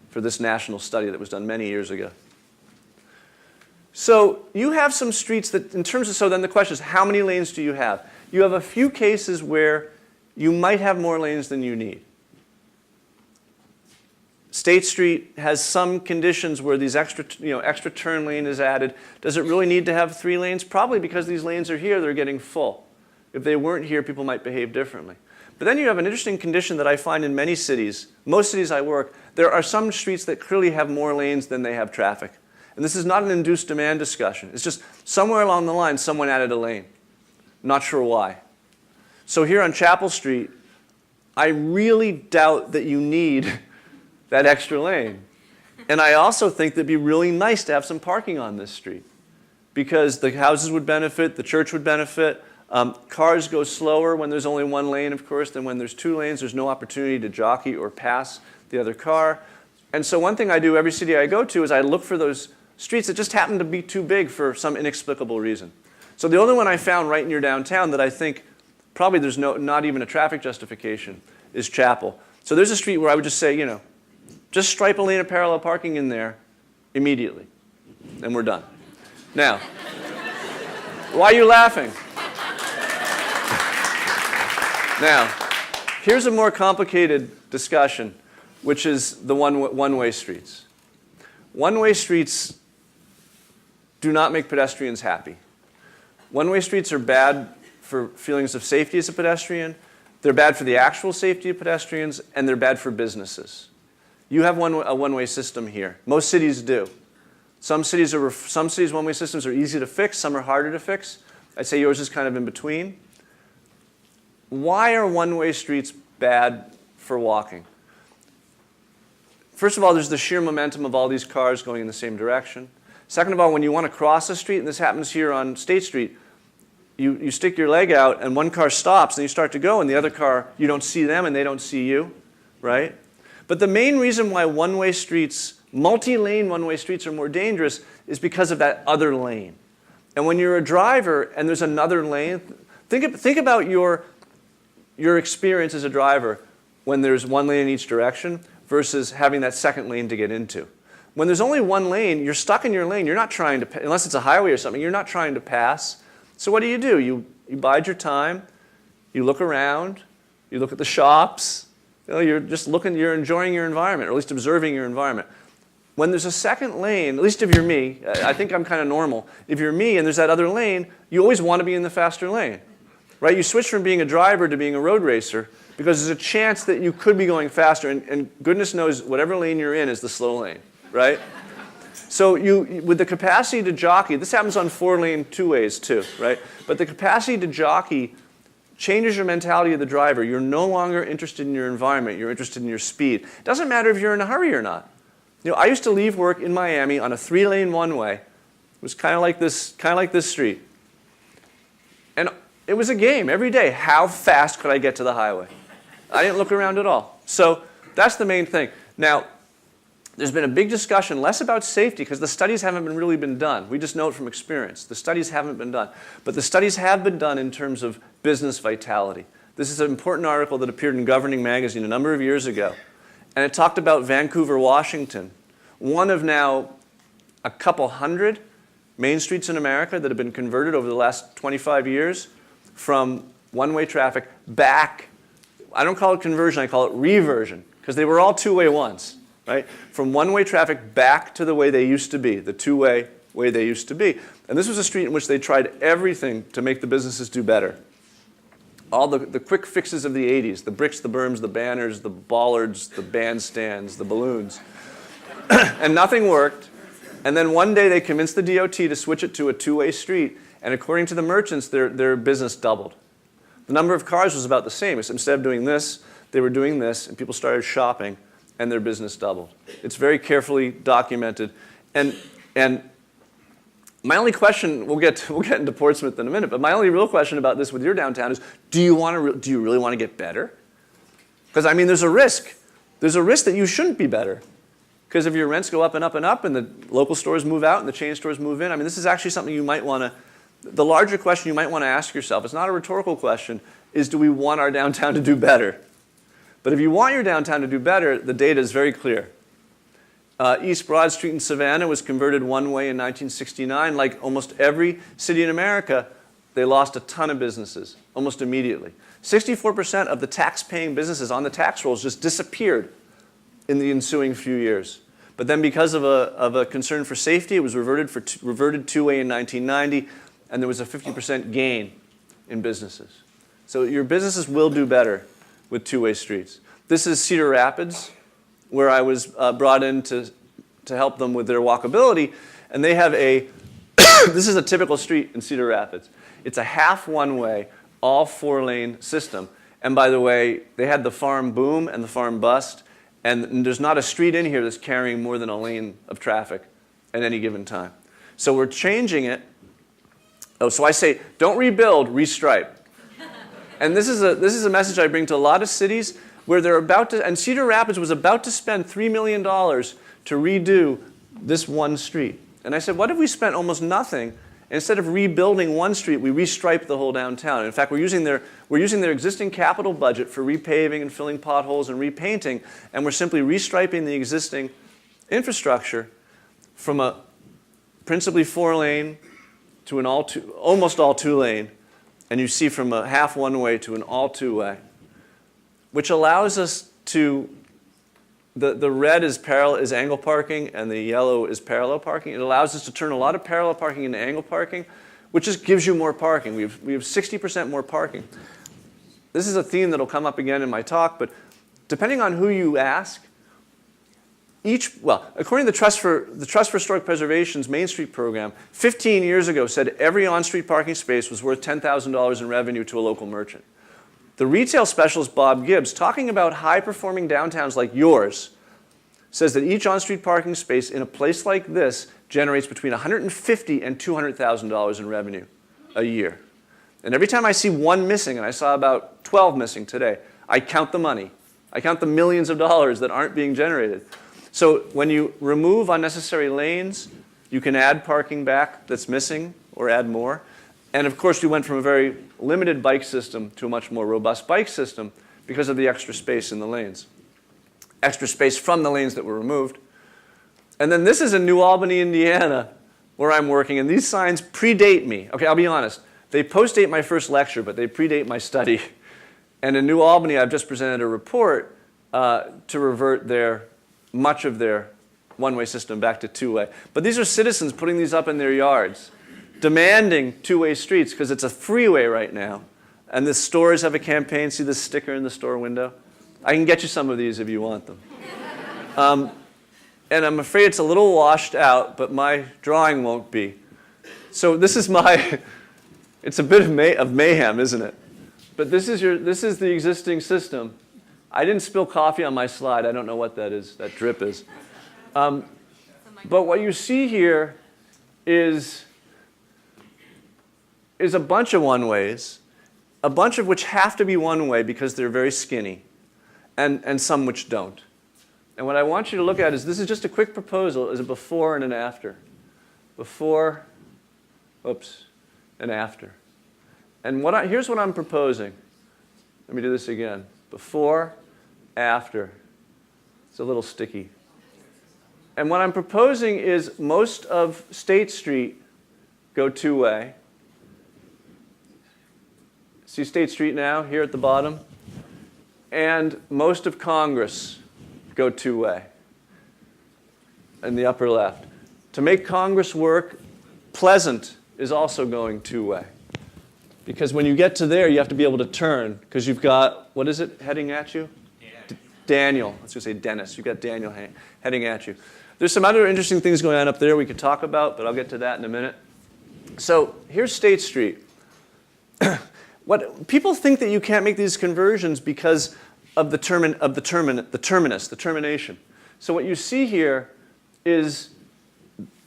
for this national study that was done many years ago. So you have some streets that, in terms of, so then the question is, how many lanes do you have? You have a few cases where you might have more lanes than you need. State Street has some conditions where these extra turn lane is added. Does it really need to have 3 lanes? Probably because these lanes are here, they're getting full. If they weren't here, people might behave differently. But then you have an interesting condition that I find in many cities. Most cities I work, there are some streets that clearly have more lanes than they have traffic. And this is not an induced demand discussion. It's just somewhere along the line, someone added a lane. Not sure why. So here on Chapel Street, I really doubt that you need that extra lane. And I also think that it'd be really nice to have some parking on this street because the houses would benefit, the church would benefit. Cars go slower when there's only 1 lane, of course, than when there's 2 lanes. There's no opportunity to jockey or pass the other car. And so one thing I do every city I go to is I look for those streets that just happen to be too big for some inexplicable reason. So the only one I found right near downtown that I think probably there's not even a traffic justification is Chapel. So there's a street where I would just say, just stripe a lane of parallel parking in there immediately, and we're done. Now, why are you laughing? Now, here's a more complicated discussion, which is the one-way streets. One-way streets do not make pedestrians happy. One-way streets are bad for feelings of safety as a pedestrian. They're bad for the actual safety of pedestrians, and they're bad for businesses. You have a one-way system here. Most cities do. Some cities' one-way systems are easy to fix. Some are harder to fix. I'd say yours is kind of in between. Why are one-way streets bad for walking? First of all, there's the sheer momentum of all these cars going in the same direction. Second of all, when you want to cross a street, and this happens here on State Street, you stick your leg out and one car stops and you start to go and the other car, you don't see them and they don't see you, right? But the main reason why one-way streets, multi-lane one-way streets are more dangerous is because of that other lane. And when you're a driver and there's another lane, think about your experience as a driver when there's one lane in each direction versus having that second lane to get into. When there's only one lane, you're stuck in your lane. You're not trying to, unless it's a highway or something, you're not trying to pass. So what do? You bide your time, you look around, you look at the shops, you're just looking, you're enjoying your environment, or at least observing your environment. When there's a second lane, at least if you're me, I think I'm kind of normal. If you're me and there's that other lane, you always want to be in the faster lane, right? You switch from being a driver to being a road racer because there's a chance that you could be going faster, and goodness knows whatever lane you're in is the slow lane, right? So with the capacity to jockey, this happens on four-lane two-ways too, right? But the capacity to jockey changes your mentality of the driver. You're no longer interested in your environment. You're interested in your speed. It doesn't matter if you're in a hurry or not. I used to leave work in Miami on a three-lane one-way. It was kind of like this street. And it was a game every day. How fast could I get to the highway? I didn't look around at all. So that's the main thing. Now, there's been a big discussion, less about safety, because the studies haven't really been done. We just know it from experience. The studies haven't been done. But the studies have been done in terms of business vitality. This is an important article that appeared in Governing Magazine a number of years ago. And it talked about Vancouver, Washington, one of now a couple hundred main streets in America that have been converted over the last 25 years from one-way traffic back. I don't call it conversion, I call it reversion, because they were all two-way once. Right? From one-way traffic back to the way they used to be, the two-way way they used to be. And this was a street in which they tried everything to make the businesses do better. All the quick fixes of the 80s, the bricks, the berms, the banners, the bollards, the bandstands, the balloons. And nothing worked. And then one day they convinced the DOT to switch it to a two-way street. And according to the merchants, their business doubled. The number of cars was about the same. Instead of doing this, they were doing this, and people started shopping. And their business doubled. It's very carefully documented. And my only question, we'll get into Portsmouth in a minute, but my only real question about this with your downtown is, do you really want to get better? Because I mean, there's a risk. There's a risk that you shouldn't be better. Because if your rents go up and up and up, and the local stores move out and the chain stores move in, I mean, this is actually something you might want to, the larger question you might want to ask yourself, it's not a rhetorical question, is do we want our downtown to do better? But if you want your downtown to do better, the data is very clear. East Broad Street in Savannah was converted one way in 1969. Like almost every city in America, they lost a ton of businesses almost immediately. 64% of the tax-paying businesses on the tax rolls just disappeared in the ensuing few years. But then because of a concern for safety, it was reverted two-way in 1990, and there was a 50% gain in businesses. So your businesses will do better with two-way streets. This is Cedar Rapids, where I was brought in to help them with their walkability. And they have this is a typical street in Cedar Rapids. It's a half one-way, all four-lane system. And by the way, they had the farm boom and the farm bust. And there's not a street in here that's carrying more than a lane of traffic at any given time. So we're changing it. Oh, so I say, don't rebuild, restripe. And this is a message I bring to a lot of cities where they're about to, and Cedar Rapids was about to spend $3 million to redo this one street. And I said, what if we spent almost nothing, and instead of rebuilding one street, we restripe the whole downtown? In fact, we're using their existing capital budget for repaving and filling potholes and repainting, and we're simply restriping the existing infrastructure from a principally four-lane to an almost all two-lane. And you see from a half one-way to an all two-way, which allows us to, the red is angle parking and the yellow is parallel parking. It allows us to turn a lot of parallel parking into angle parking, which just gives you more parking. We have 60% more parking. This is a theme that will come up again in my talk, but depending on who you ask, according to the Trust for Historic Preservation's Main Street program, 15 years ago said every on-street parking space was worth $10,000 in revenue to a local merchant. The retail specialist Bob Gibbs, talking about high-performing downtowns like yours, says that each on-street parking space in a place like this generates between $150,000 and $200,000 in revenue a year. And every time I see one missing, and I saw about 12 missing today, I count the money. I count the millions of dollars that aren't being generated. So when you remove unnecessary lanes, you can add parking back that's missing or add more. And of course, we went from a very limited bike system to a much more robust bike system because of the extra space in the lanes. Extra space from the lanes that were removed. And then this is in New Albany, Indiana, where I'm working, and these signs predate me. Okay, I'll be honest. They post-date my first lecture, but they predate my study. And in New Albany, I've just presented a report to revert much of their one-way system back to two-way. But these are citizens putting these up in their yards, demanding two-way streets because it's a freeway right now. And the stores have a campaign. See this sticker in the store window? I can get you some of these if you want them. And I'm afraid it's a little washed out, but my drawing won't be. So this is it's a bit of mayhem, isn't it? But this is the existing system. I didn't spill coffee on my slide. I don't know what that is, that drip is. But what you see here is a bunch of one-ways, a bunch of which have to be one-way because they're very skinny, and some which don't. And what I want you to look at is, this is just a quick proposal, is a before and an after. Before, and after. And here's what I'm proposing. Let me do this again. Before, after. It's a little sticky. And what I'm proposing is most of State Street go two-way. See State Street now, here at the bottom? And most of Congress go two-way in the upper left. To make Congress work, Pleasant is also going two-way. Because when you get to there, you have to be able to turn, because you've got, what is it heading at you? Daniel. Let's just say Dennis. You've got Daniel heading at you. There's some other interesting things going on up there we could talk about, but I'll get to that in a minute. So here's State Street. People think that you can't make these conversions because of the terminus, the termination. So what you see here is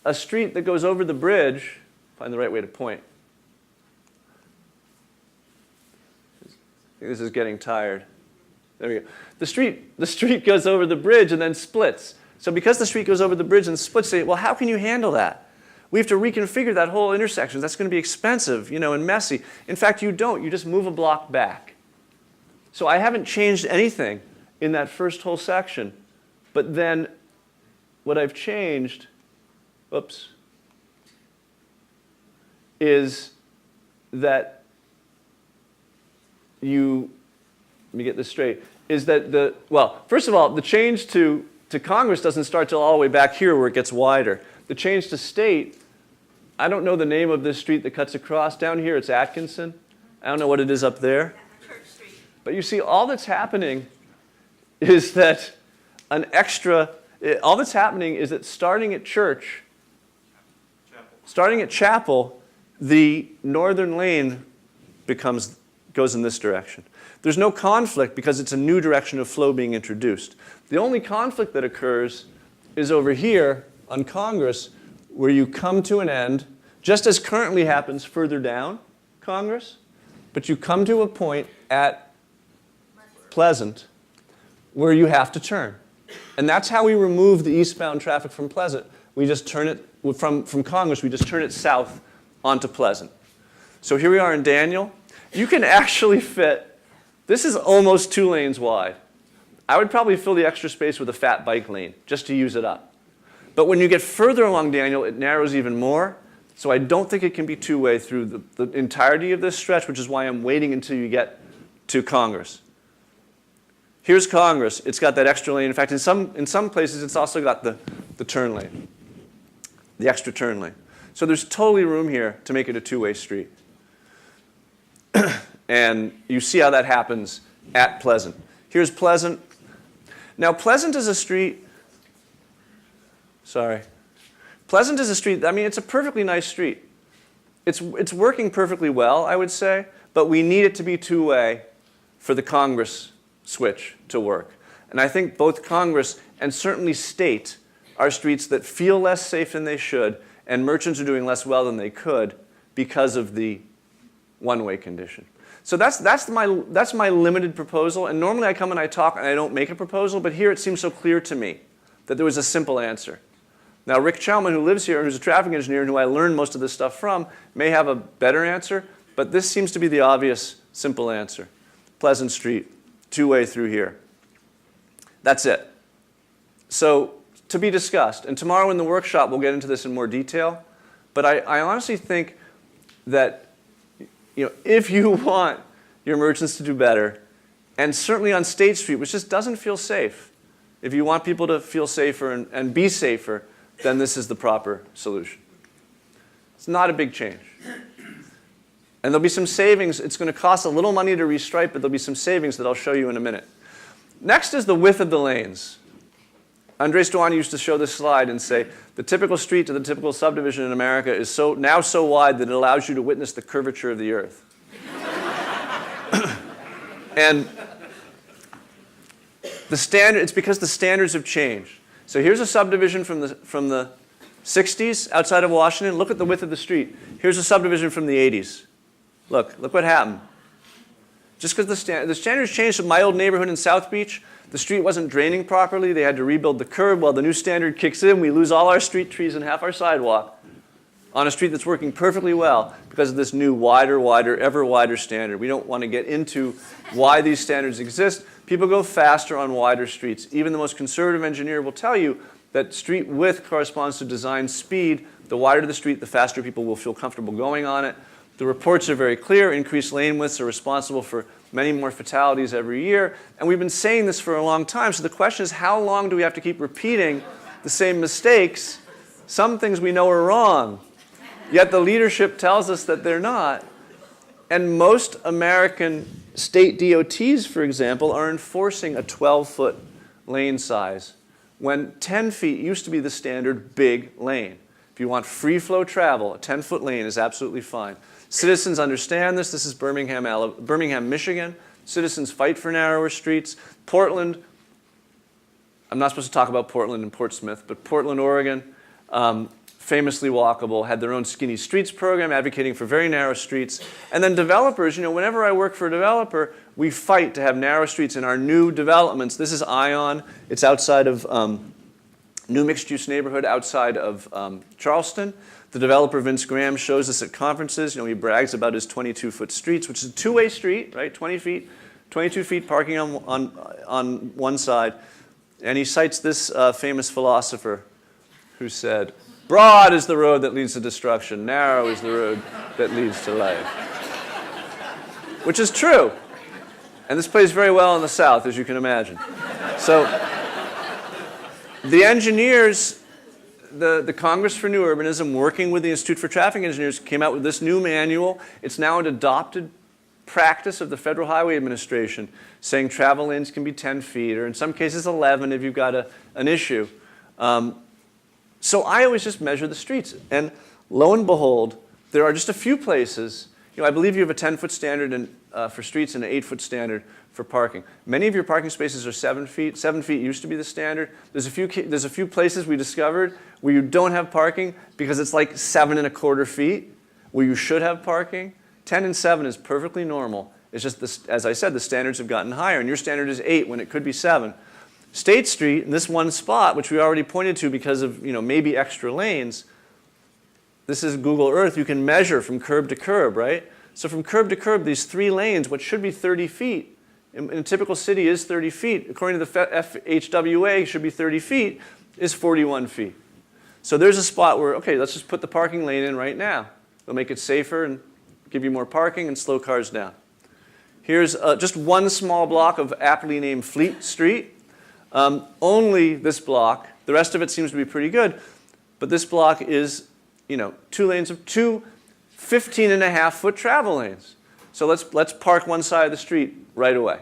a street that goes over the bridge. Find the right way to point. I think this is getting tired. There we go. The street goes over the bridge and then splits. So because the street goes over the bridge and splits, say, well, how can you handle that? We have to reconfigure that whole intersection. That's going to be expensive, and messy. In fact, you don't. You just move a block back. So I haven't changed anything in that first whole section. But then what I've changed, is that let me get this straight, is that first of all, the change to Congress doesn't start till all the way back here where it gets wider. The change to State, I don't know the name of this street that cuts across. Down here it's Atkinson. I don't know what it is up there. Church Street. But you see, all that's happening is that starting at Chapel, the northern lane goes in this direction. There's no conflict because it's a new direction of flow being introduced. The only conflict that occurs is over here on Congress, where you come to an end, just as currently happens further down Congress, but you come to a point at Pleasant where you have to turn. And that's how we remove the eastbound traffic from Pleasant. We just turn it, from Congress, we just turn it south onto Pleasant. So here we are in Daniel. You can actually fit, this is almost 2 lanes wide. I would probably fill the extra space with a fat bike lane just to use it up. But when you get further along Daniel, it narrows even more. So I don't think it can be two-way through the entirety of this stretch, which is why I'm waiting until you get to Congress. Here's Congress. It's got that extra lane. In fact, in some places, it's also got the turn lane, the extra turn lane. So there's totally room here to make it a two-way street. And you see how that happens at Pleasant. Here's Pleasant. Now, Pleasant is a street. Pleasant is a street. I mean, it's a perfectly nice street. It's working perfectly well, I would say, but we need it to be two-way for the Congress switch to work. And I think both Congress and certainly state are streets that feel less safe than they should, and merchants are doing less well than they could because of the one-way condition. So that's my limited proposal. And normally I come and I talk and I don't make a proposal, but here it seems so clear to me that there was a simple answer. Now, Rick Chalman, who lives here and who's a traffic engineer and who I learned most of this stuff from, may have a better answer, but this seems to be the obvious, simple answer. Pleasant Street, two-way through here. That's it. So, to be discussed. And tomorrow in the workshop, we'll get into this in more detail. But I honestly think that if you want your merchants to do better, and certainly on State Street, which just doesn't feel safe, if you want people to feel safer and be safer, then this is the proper solution. It's not a big change. And there'll be some savings. It's going to cost a little money to restripe, but there'll be some savings that I'll show you in a minute. Next is the width of the lanes. Andres Duane used to show this slide and say, the typical street to the typical subdivision in America is now so wide that it allows you to witness the curvature of the earth. And it's because the standards have changed. So here's a subdivision from the 60s outside of Washington. Look at the width of the street. Here's a subdivision from the 80s. Look what happened. Just because the standards changed in my old neighborhood in South Beach, the street wasn't draining properly. They had to rebuild the curb. Well, the new standard kicks in. We lose all our street trees and half our sidewalk on a street that's working perfectly well because of this new wider, ever wider standard. We don't want to get into why these standards exist. People go faster on wider streets. Even the most conservative engineer will tell you that street width corresponds to design speed. The wider the street, the faster people will feel comfortable going on it. The reports are very clear. Increased lane widths are responsible for many more fatalities every year. And we've been saying this for a long time. So the question is, how long do we have to keep repeating the same mistakes? Some things we know are wrong, yet the leadership tells us that they're not. And most American state DOTs, for example, are enforcing a 12-foot lane size when 10 feet used to be the standard big lane. If you want free flow travel, a 10-foot lane is absolutely fine. Citizens understand this. This is Birmingham, Michigan. Citizens fight for narrower streets. Portland, I'm not supposed to talk about Portland and Portsmouth, but Portland, Oregon, famously Walkable, had their own skinny streets program advocating for very narrow streets. And then developers, whenever I work for a developer, we fight to have narrow streets in our new developments. This is Ion. It's outside of new mixed-use neighborhood outside of Charleston. The developer, Vince Graham, shows us at conferences. He brags about his 22-foot streets, which is a two-way street, right? 20 feet, 22 feet parking on one side. And he cites this famous philosopher who said, "Broad is the road that leads to destruction. Narrow is the road that leads to life." Which is true. And this plays very well in the South, as you can imagine. So the engineers, the Congress for New Urbanism, working with the Institute for Traffic Engineers, came out with this new manual. It's now an adopted practice of the Federal Highway Administration, saying travel lanes can be 10 feet, or in some cases 11 if you've got an issue. So I always just measure the streets. And lo and behold, there are just a few places. I believe you have a 10-foot standard for streets and an 8-foot standard for parking. Many of your parking spaces are 7 feet. 7 feet used to be the standard. There's a few places we discovered where you don't have parking because it's like 7 1/4 feet where you should have parking. 10 and 7 is perfectly normal. It's just, as I said, the standards have gotten higher, and your standard is 8 when it could be 7. State Street, in this one spot, which we already pointed to because of maybe extra lanes, this is Google Earth. You can measure from curb to curb, right? So from curb to curb, these 3 lanes, what should be 30 feet, in a typical city is 30 feet. According to the FHWA, should be 30 feet, is 41 feet. So there's a spot where, okay, let's just put the parking lane in right now. It'll make it safer and give you more parking and slow cars down. Here's just one small block of aptly named Fleet Street. Only this block. The rest of it seems to be pretty good. But this block is two lanes of two 15.5-foot travel lanes. So let's park one side of the street right away.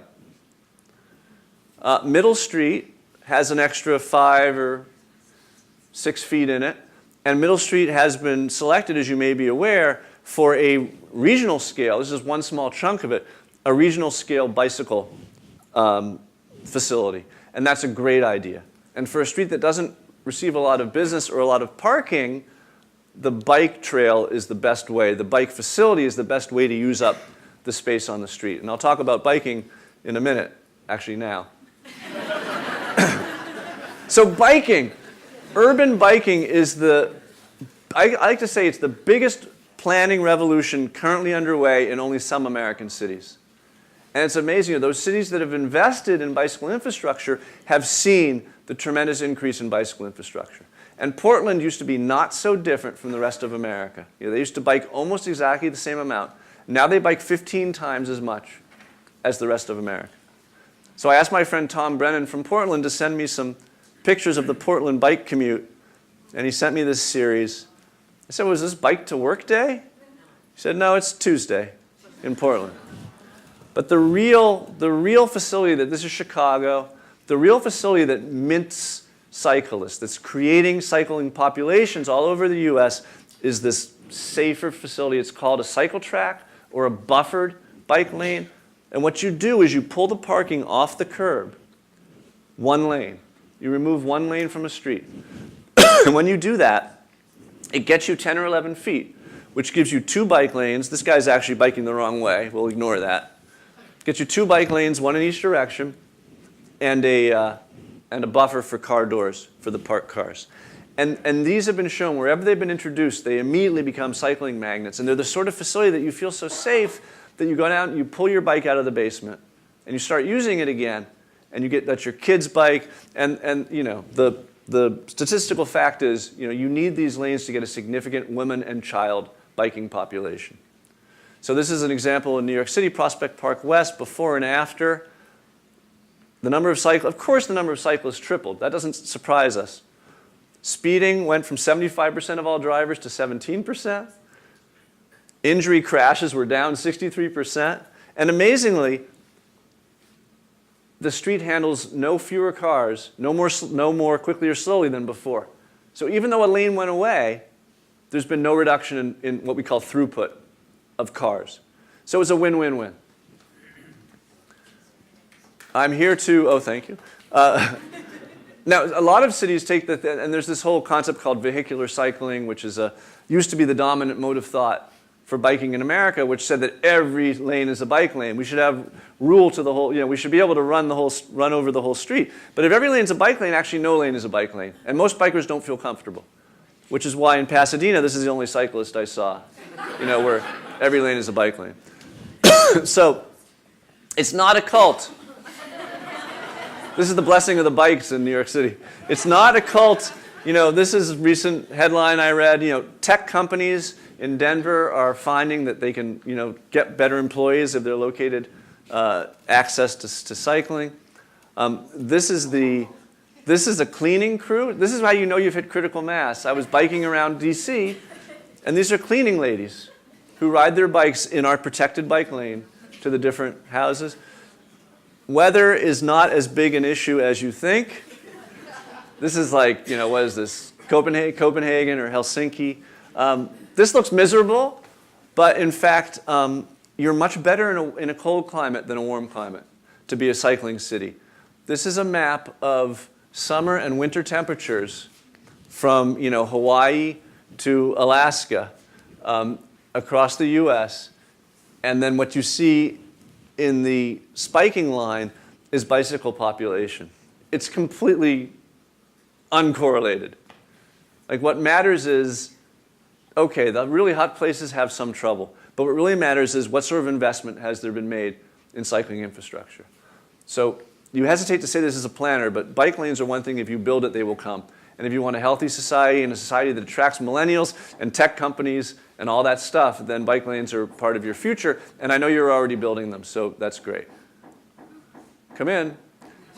Middle Street has an extra 5 or 6 feet in it. And Middle Street has been selected, as you may be aware, for a regional scale. This is one small chunk of it, a regional scale bicycle facility. And that's a great idea. And for a street that doesn't receive a lot of business or a lot of parking, the bike trail is the best way. The bike facility is the best way to use up the space on the street. And I'll talk about biking in a minute, actually now. So biking, urban biking is I like to say it's the biggest planning revolution currently underway in only some American cities. And it's amazing, those cities that have invested in bicycle infrastructure have seen the tremendous increase in bicycle infrastructure. And Portland used to be not so different from the rest of America. They used to bike almost exactly the same amount. Now they bike 15 times as much as the rest of America. So I asked my friend Tom Brennan from Portland to send me some pictures of the Portland bike commute, and he sent me this series. I said, was this bike to work day? He said, no, it's Tuesday in Portland. But the real facility this is Chicago, the real facility that mints cyclists, that's creating cycling populations all over the US, is this safer facility. It's called a cycle track or a buffered bike lane. And what you do is you pull the parking off the curb, one lane. You remove one lane from a street. And when you do that, it gets you 10 or 11 feet, which gives you 2 bike lanes. This guy's actually biking the wrong way. We'll ignore that. Gets you 2 bike lanes, one in each direction, and a buffer for car doors for the parked cars. And these have been shown, wherever they've been introduced, they immediately become cycling magnets. And they're the sort of facility that you feel so safe that you go down and you pull your bike out of the basement, and you start using it again, and that's your kid's bike. And the statistical fact is, you need these lanes to get a significant women and child biking population. So this is an example in New York City, Prospect Park West, before and after. Of course the number of cyclists tripled. That doesn't surprise us. Speeding went from 75% of all drivers to 17%. Injury crashes were down 63%. And amazingly, the street handles no fewer cars, no more quickly or slowly than before. So even though a lane went away, there's been no reduction in what we call throughput of cars. So it's a win-win-win. I'm here to, thank you. Now, a lot of cities take and there's this whole concept called vehicular cycling, which used to be the dominant mode of thought for biking in America, which said that every lane is a bike lane. We should have rule to the whole, we should be able to run over the whole street. But if every lane is a bike lane, actually no lane is a bike lane. And most bikers don't feel comfortable, which is why in Pasadena, this is the only cyclist I saw, where every lane is a bike lane. So it's not a cult. This is the blessing of the bikes in New York City. It's not a cult. This is a recent headline I read. Tech companies in Denver are finding that they can, get better employees if they're located access to cycling. This is a cleaning crew. This is how you know you've hit critical mass. I was biking around DC, and these are cleaning ladies who ride their bikes in our protected bike lane to the different houses. Weather is not as big an issue as you think. This is like, what is this? Copenhagen or Helsinki. This looks miserable, but in fact, you're much better in a cold climate than a warm climate to be a cycling city. This is a map of summer and winter temperatures from Hawaii to Alaska across the US. And then what you see in the spiking line is bicycle population. It's completely uncorrelated. Like what matters is, okay, the really hot places have some trouble, but what really matters is what sort of investment has there been made in cycling infrastructure. So you hesitate to say this as a planner, but bike lanes are one thing. If you build it, they will come. And if you want a healthy society and a society that attracts millennials and tech companies and all that stuff, then bike lanes are part of your future. And I know you're already building them, so that's great. Come in.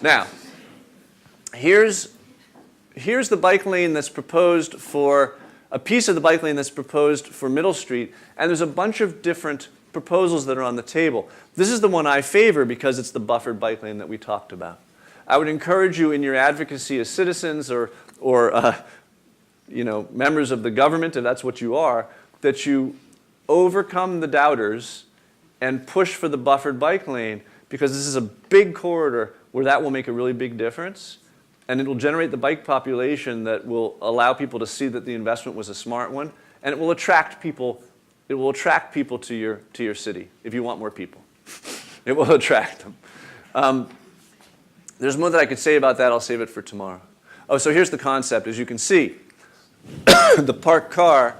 Now, here's the bike lane that's proposed for a piece of the bike lane that's proposed for Middle Street, and there's a bunch of different proposals that are on the table. This is the one I favor because it's the buffered bike lane that we talked about. I would encourage you in your advocacy as citizens or members of the government, if that's what you are, that you overcome the doubters and push for the buffered bike lane, because this is a big corridor where that will make a really big difference, and it will generate the bike population that will allow people to see that the investment was a smart one, and it will attract people. It will attract people to your city if you want more people. It will attract them. There's more that I could say about that. I'll save it for tomorrow. Oh, so here's the concept. As you can see, the parked car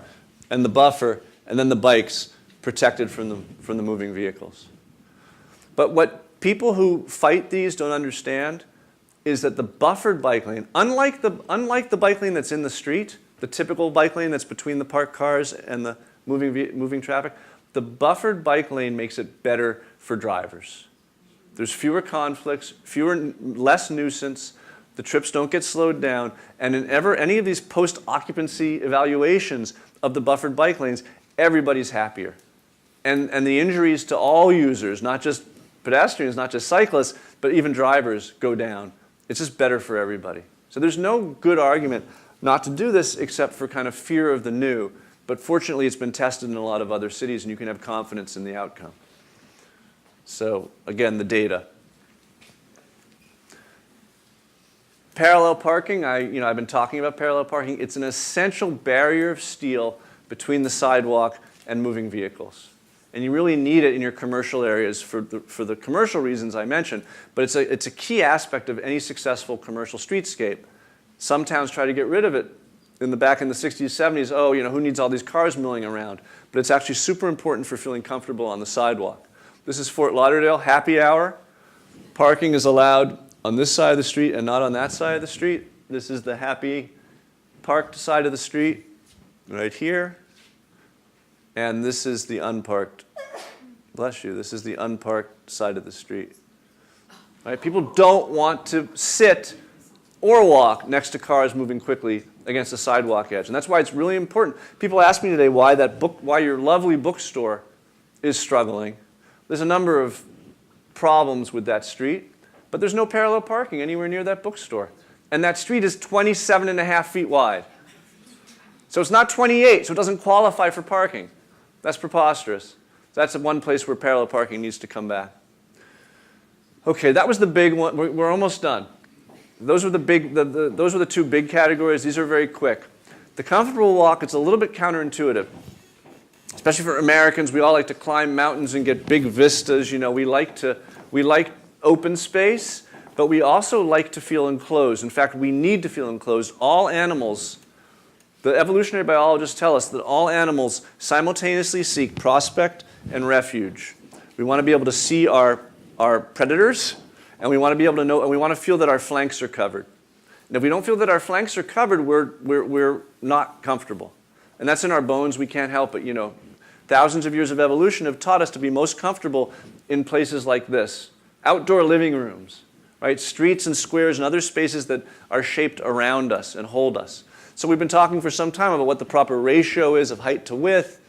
and the buffer and then the bikes protected from the moving vehicles. But what people who fight these don't understand is that the buffered bike lane, unlike the bike lane that's in the street, the typical bike lane that's between the parked cars and the moving traffic, the buffered bike lane makes it better for drivers. There's fewer conflicts, less nuisance, the trips don't get slowed down, and in any of these post-occupancy evaluations of the buffered bike lanes, everybody's happier. And the injuries to all users, not just pedestrians, not just cyclists, but even drivers, go down. It's just better for everybody. So there's no good argument not to do this except for kind of fear of the new. But fortunately, it's been tested in a lot of other cities, and you can have confidence in the outcome. So again, the data. Parallel parking, I've been talking about parallel parking. It's an essential barrier of steel between the sidewalk and moving vehicles. And you really need it in your commercial areas for the commercial reasons I mentioned. But it's a key aspect of any successful commercial streetscape. Some towns try to get rid of it in the 60s, 70s. Oh, who needs all these cars milling around? But it's actually super important for feeling comfortable on the sidewalk. This is Fort Lauderdale, happy hour. Parking is allowed on this side of the street and not on that side of the street. This is the happy parked side of the street right here. And this is the unparked, bless you, this is the unparked side of the street. Right? People don't want to sit or walk next to cars moving quickly against the sidewalk edge. And that's why it's really important. People ask me today why your lovely bookstore is struggling. There's a number of problems with that street, but there's no parallel parking anywhere near that bookstore. And that street is 27.5 feet wide. So it's not 28, so it doesn't qualify for parking. That's preposterous. That's the one place where parallel parking needs to come back. Okay, that was the big one. We're almost done. Those were the two big categories. These are very quick. The comfortable walk, it's a little bit counterintuitive. Especially for Americans, we all like to climb mountains and get big vistas. We like open space, but we also like to feel enclosed. In fact, we need to feel enclosed. All animals, the evolutionary biologists tell us that all animals simultaneously seek prospect and refuge. We want to be able to see our predators, and we want to be able to know, and we want to feel that our flanks are covered. And if we don't feel that our flanks are covered, we're not comfortable. And that's in our bones. We can't help it. Thousands of years of evolution have taught us to be most comfortable in places like this. Outdoor living rooms, right? Streets and squares and other spaces that are shaped around us and hold us. So we've been talking for some time about what the proper ratio is of height to width.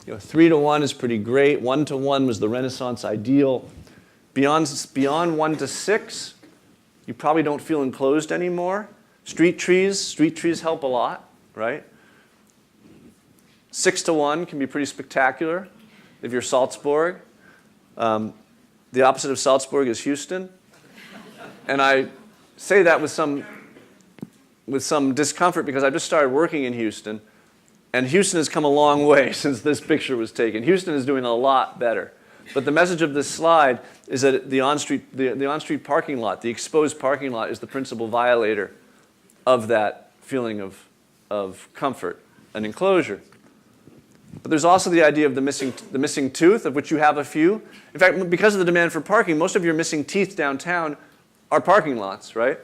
3 to 1 is pretty great. 1 to 1 was the Renaissance ideal. Beyond 1 to 6, you probably don't feel enclosed anymore. Street trees help a lot, right? 6 to 1 can be pretty spectacular if you're Salzburg. The opposite of Salzburg is Houston. And I say that with some discomfort because I just started working in Houston. And Houston has come a long way since this picture was taken. Houston is doing a lot better. But the message of this slide is that the on-street parking lot, the exposed parking lot, is the principal violator of that feeling of comfort and enclosure. But there's also the idea of the missing tooth, of which you have a few. In fact, because of the demand for parking, most of your missing teeth downtown are parking lots, right?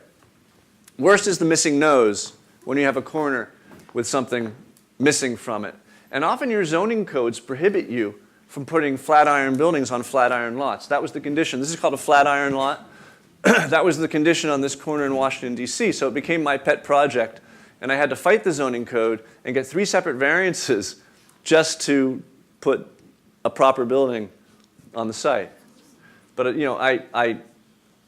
Worst is the missing nose, when you have a corner with something missing from it. And often your zoning codes prohibit you from putting flat iron buildings on flat iron lots. That was the condition. This is called a flat iron lot. That was the condition on this corner in Washington, D.C., so it became my pet project. And I had to fight the zoning code and get 3 separate variances just to put a proper building on the site. But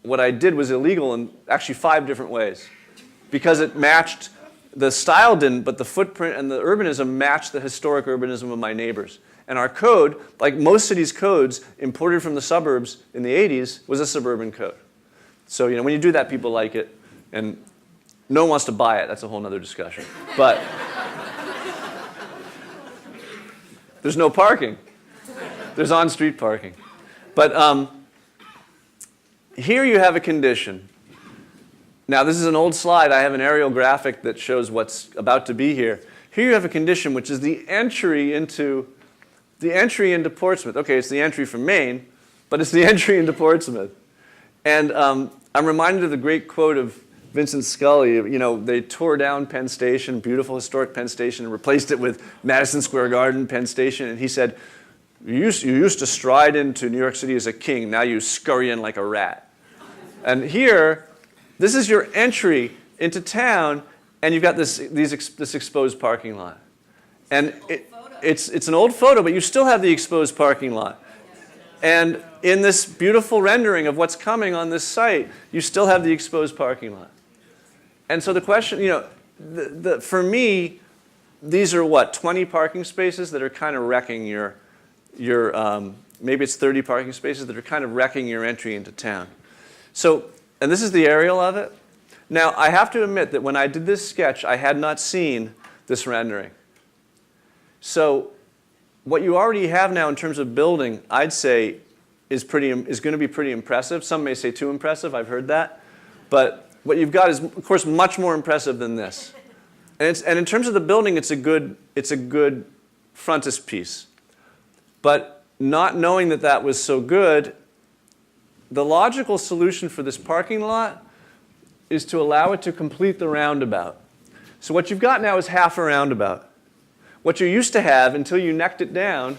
what I did was illegal in actually 5 different ways. Because it matched, the style didn't, but the footprint and the urbanism matched the historic urbanism of my neighbors. And our code, like most cities' codes imported from the suburbs in the 80s, was a suburban code. So when you do that, people like it. And no one wants to buy it. That's a whole other discussion. But there's no parking. There's on-street parking. But here you have a condition. Now, this is an old slide. I have an aerial graphic that shows what's about to be here. Here you have a condition, which is the entry into Portsmouth. Okay, it's the entry from Maine, but it's the entry into Portsmouth. And I'm reminded of the great quote of Vincent Scully. They tore down Penn Station, beautiful historic Penn Station, and replaced it with Madison Square Garden, Penn Station. And he said, you used to stride into New York City as a king. Now you scurry in like a rat. And here, this is your entry into town, and you've got this exposed parking lot. And it's an old photo, but you still have the exposed parking lot. And in this beautiful rendering of what's coming on this site, you still have the exposed parking lot. And so the question, for me, these are what, 20 parking spaces that are kind of wrecking your maybe it's 30 parking spaces that are kind of wrecking your entry into town. So, and this is the aerial of it. Now, I have to admit that when I did this sketch, I had not seen this rendering. So what you already have now in terms of building, I'd say, is going to be pretty impressive. Some may say too impressive. I've heard that. But what you've got is, of course, much more impressive than this. And in terms of the building, it's a good frontispiece. But not knowing that that was so good, the logical solution for this parking lot is to allow it to complete the roundabout. So what you've got now is half a roundabout. What you used to have, until you necked it down,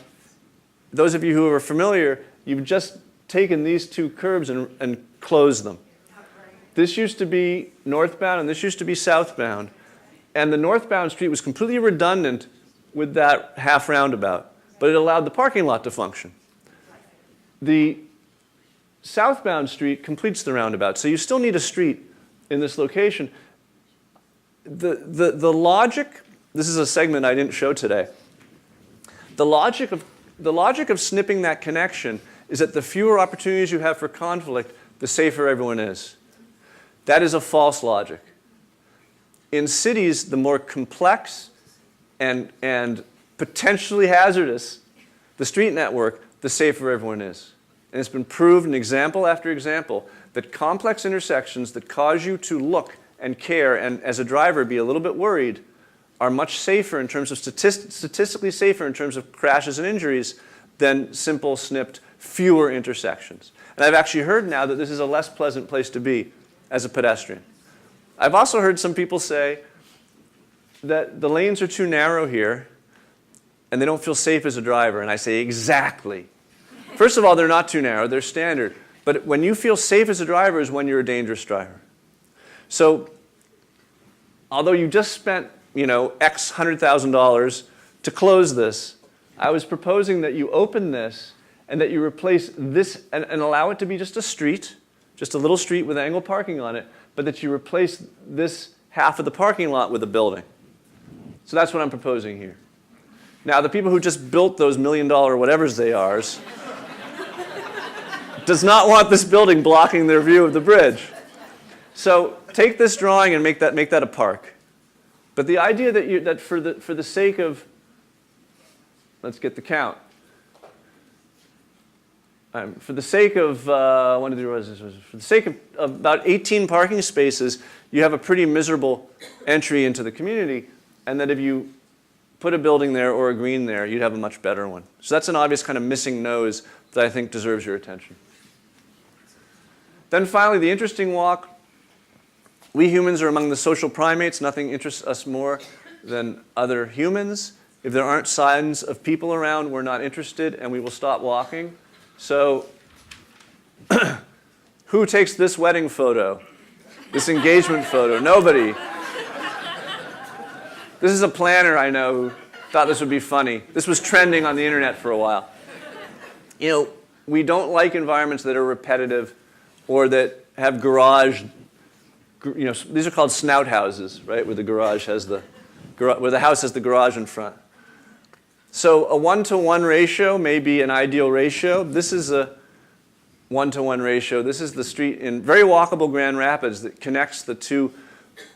those of you who are familiar, you've just taken these 2 curbs and closed them. This used to be northbound and this used to be southbound. And the northbound street was completely redundant with that half roundabout, but it allowed the parking lot to function. The southbound street completes the roundabout, so you still need a street in this location. The logic, this is a segment I didn't show today. The logic of snipping that connection is that the fewer opportunities you have for conflict, the safer everyone is. That is a false logic. In cities, the more complex and potentially hazardous the street network, the safer everyone is. And it's been proved in example after example that complex intersections that cause you to look and care and, as a driver, be a little bit worried are much safer in terms of statistically safer in terms of crashes and injuries than simple, snipped, fewer intersections. And I've actually heard now that this is a less pleasant place to be as a pedestrian. I've also heard some people say that the lanes are too narrow here and they don't feel safe as a driver. And I say, exactly. First of all, they're not too narrow, they're standard. But when you feel safe as a driver is when you're a dangerous driver. So, although you just spent, X $100,000 to close this, I was proposing that you open this and that you replace this and allow it to be just a street, just a little street with angle parking on it, but that you replace this half of the parking lot with a building. So that's what I'm proposing here. Now, the people who just built those $1 million whatevers they are does not want this building blocking their view of the bridge. So take this drawing and make that a park. But the idea that for the sake of, let's get the count. For the sake of for the sake of about 18 parking spaces, you have a pretty miserable entry into the community, and that if you put a building there or a green there, you'd have a much better one. So that's an obvious kind of missing nose that I think deserves your attention. Then finally, the interesting walk. We humans are among the social primates. Nothing interests us more than other humans. If there aren't signs of people around, we're not interested, and we will stop walking. So who takes this wedding photo, this engagement photo? Nobody. This is a planner I know who thought this would be funny. This was trending on the internet for a while. You know, we don't like environments that are repetitive or that have garage, you know, these are called snout houses, right, where the house has the garage in front. So a 1-to-1 ratio may be an ideal ratio. This is a 1-to-1 ratio. This is the street in very walkable Grand Rapids that connects the two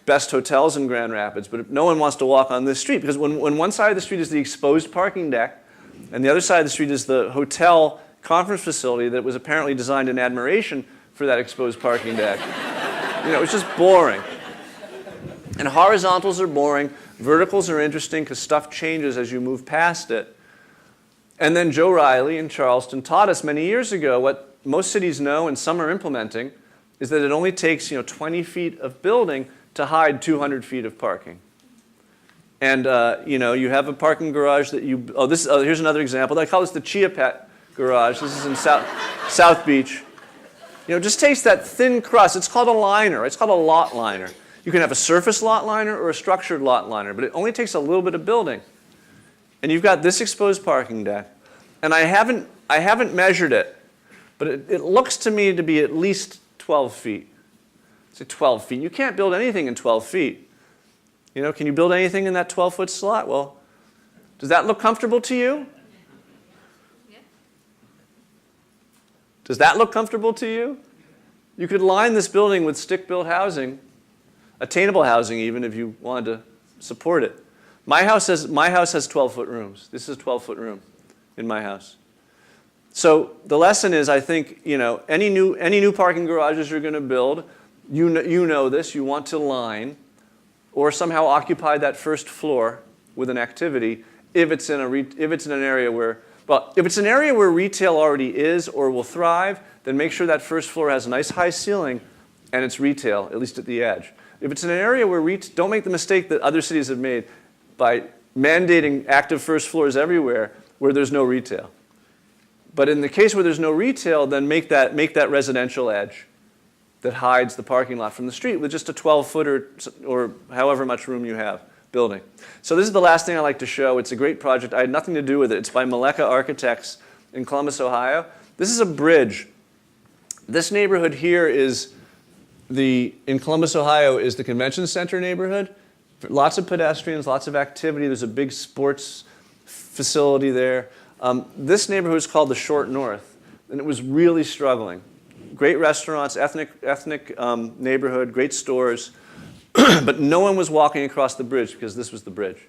best hotels in Grand Rapids. But no one wants to walk on this street because when one side of the street is the exposed parking deck and the other side of the street is the hotel conference facility that was apparently designed in admiration for that exposed parking deck. You know, it's just boring. And horizontals are boring. Verticals are interesting because stuff changes as you move past it. And then Joe Riley in Charleston taught us many years ago what most cities know and some are implementing is that it only takes 20 feet of building to hide 200 feet of parking. And you have a parking garage that you, here's another example. I call this the Chia Pet garage. This is in South Beach. You know, it just takes that thin crust. It's called a liner. It's called a lot liner. You can have a surface lot liner or a structured lot liner, but it only takes a little bit of building. And you've got this exposed parking deck. And I haven't measured it, but it looks to me to be at least 12 feet. It's 12 feet. You can't build anything in 12 feet. You know, can you build anything in that 12-foot slot? Well, does that look comfortable to you? Yeah. Does that look comfortable to you? You could line this building with stick-built housing, attainable housing even if you wanted to support it. My house has 12-foot rooms. This is a 12-foot room in my house. So the lesson is, I think, any new parking garages you're going to build, you know this, you want to line or somehow occupy that first floor with an activity if it's in an area where retail already is or will thrive, then make sure that first floor has a nice high ceiling and it's retail, at least at the edge. If it's in an area where don't make the mistake that other cities have made by mandating active first floors everywhere where there's no retail. But in the case where there's no retail, then make that residential edge that hides the parking lot from the street with just a 12-foot or however much room you have building. So this is the last thing I like to show. It's a great project. I had nothing to do with it. It's by Maleka Architects in Columbus, Ohio. This is a bridge. This neighborhood here in Columbus, Ohio, is the convention center neighborhood. Lots of pedestrians, lots of activity. There's a big sports facility there. This neighborhood is called the Short North, and it was really struggling. Great restaurants, ethnic neighborhood, great stores, but no one was walking across the bridge because this was the bridge.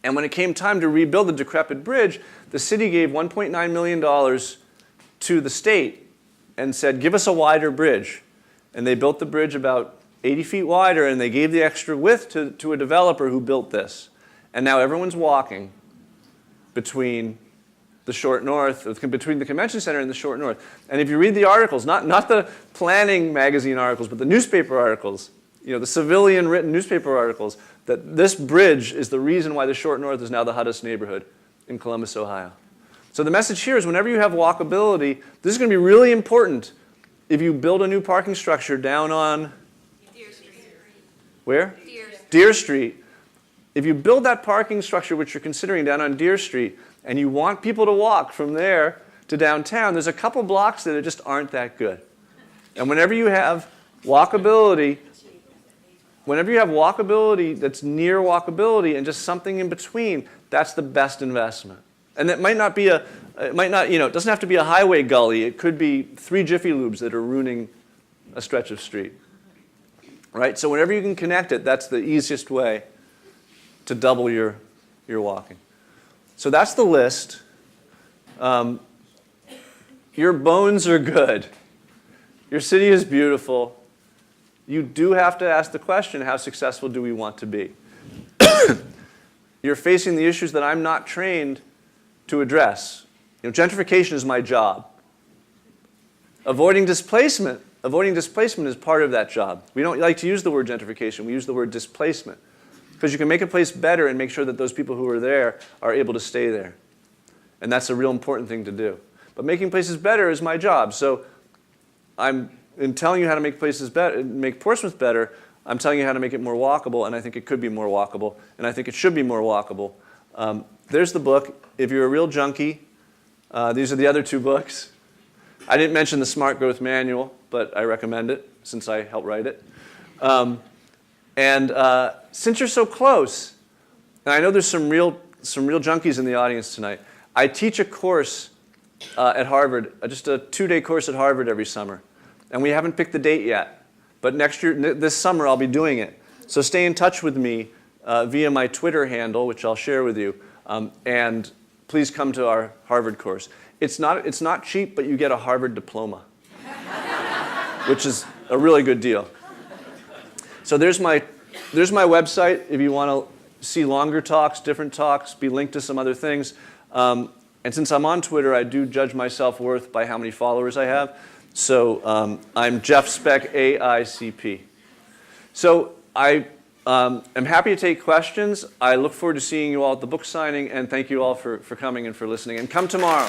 And when it came time to rebuild the decrepit bridge, the city gave $1.9 million to the state and said, give us a wider bridge. And they built the bridge about 80 feet wider, and they gave the extra width to a developer who built this. And now everyone's walking between the Short North, between the convention center and the Short North. And if you read the articles, not the planning magazine articles, but the newspaper articles, the civilian written newspaper articles, that this bridge is the reason why the Short North is now the hottest neighborhood in Columbus, Ohio. So the message here is whenever you have walkability, this is going to be really important if you build a new parking structure down on Deer Street. Where? Deer Street. Deer Street. If you build that parking structure, which you're considering down on Deer Street, and you want people to walk from there to downtown, there's a couple blocks that just aren't that good. And whenever you have walkability that's near walkability and just something in between, that's the best investment. And that might not be it doesn't have to be a highway gully. It could be 3 Jiffy Lubes that are ruining a stretch of street. Right? So whenever you can connect it, that's the easiest way to double your walking. So that's the list. Your bones are good. Your city is beautiful. You do have to ask the question, how successful do we want to be? You're facing the issues that I'm not trained to address. Gentrification is my job. Avoiding displacement is part of that job. We don't like to use the word gentrification. We use the word displacement. Because you can make a place better and make sure that those people who are there are able to stay there. And that's a real important thing to do. But making places better is my job. So in telling you how to make places better, make Portsmouth better, I'm telling you how to make it more walkable, and I think it could be more walkable, and I think it should be more walkable. There's the book. If you're a real junkie, these are the other 2 books. I didn't mention the Smart Growth Manual, but I recommend it since I helped write it. Since you're so close, and I know there's some real junkies in the audience tonight, I teach a course at Harvard, just a 2-day course at Harvard every summer. And we haven't picked the date yet. But next year, this summer, I'll be doing it. So stay in touch with me via my Twitter handle, which I'll share with you. And please come to our Harvard course. It's not cheap, but you get a Harvard diploma, which is a really good deal. So there's my website if you want to see longer talks, different talks, be linked to some other things. And since I'm on Twitter, I do judge my self-worth by how many followers I have. So I'm Jeff Speck, AICP. So I am happy to take questions. I look forward to seeing you all at the book signing, and thank you all for coming and for listening. And come tomorrow.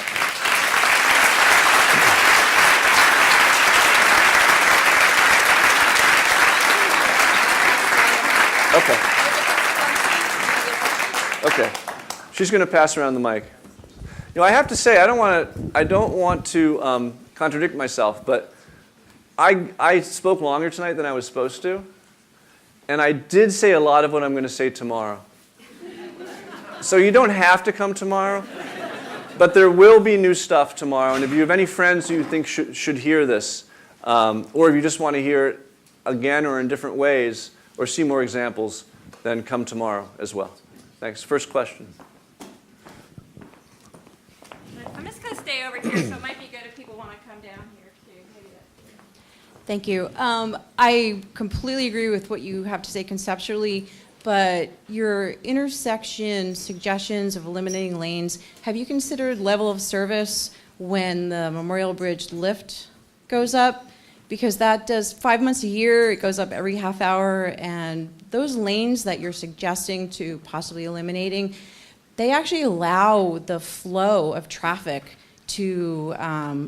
Okay. She's going to pass around the mic. You know, I have to say, I don't want to contradict myself, but I spoke longer tonight than I was supposed to, and I did say a lot of what I'm going to say tomorrow. So you don't have to come tomorrow, but there will be new stuff tomorrow, and if you have any friends who you think should hear this, or if you just want to hear it again or in different ways, or see more examples, then come tomorrow as well. Thanks. First question. I'm just going to stay over here, so it might be good if people want to come down here too. Maybe that's Thank you. I completely agree with what you have to say conceptually, but your intersection suggestions of eliminating lanes, have you considered level of service when the Memorial Bridge lift goes up? Because that does 5 months a year, it goes up every half hour, and those lanes that you're suggesting to possibly eliminating, they actually allow the flow of traffic to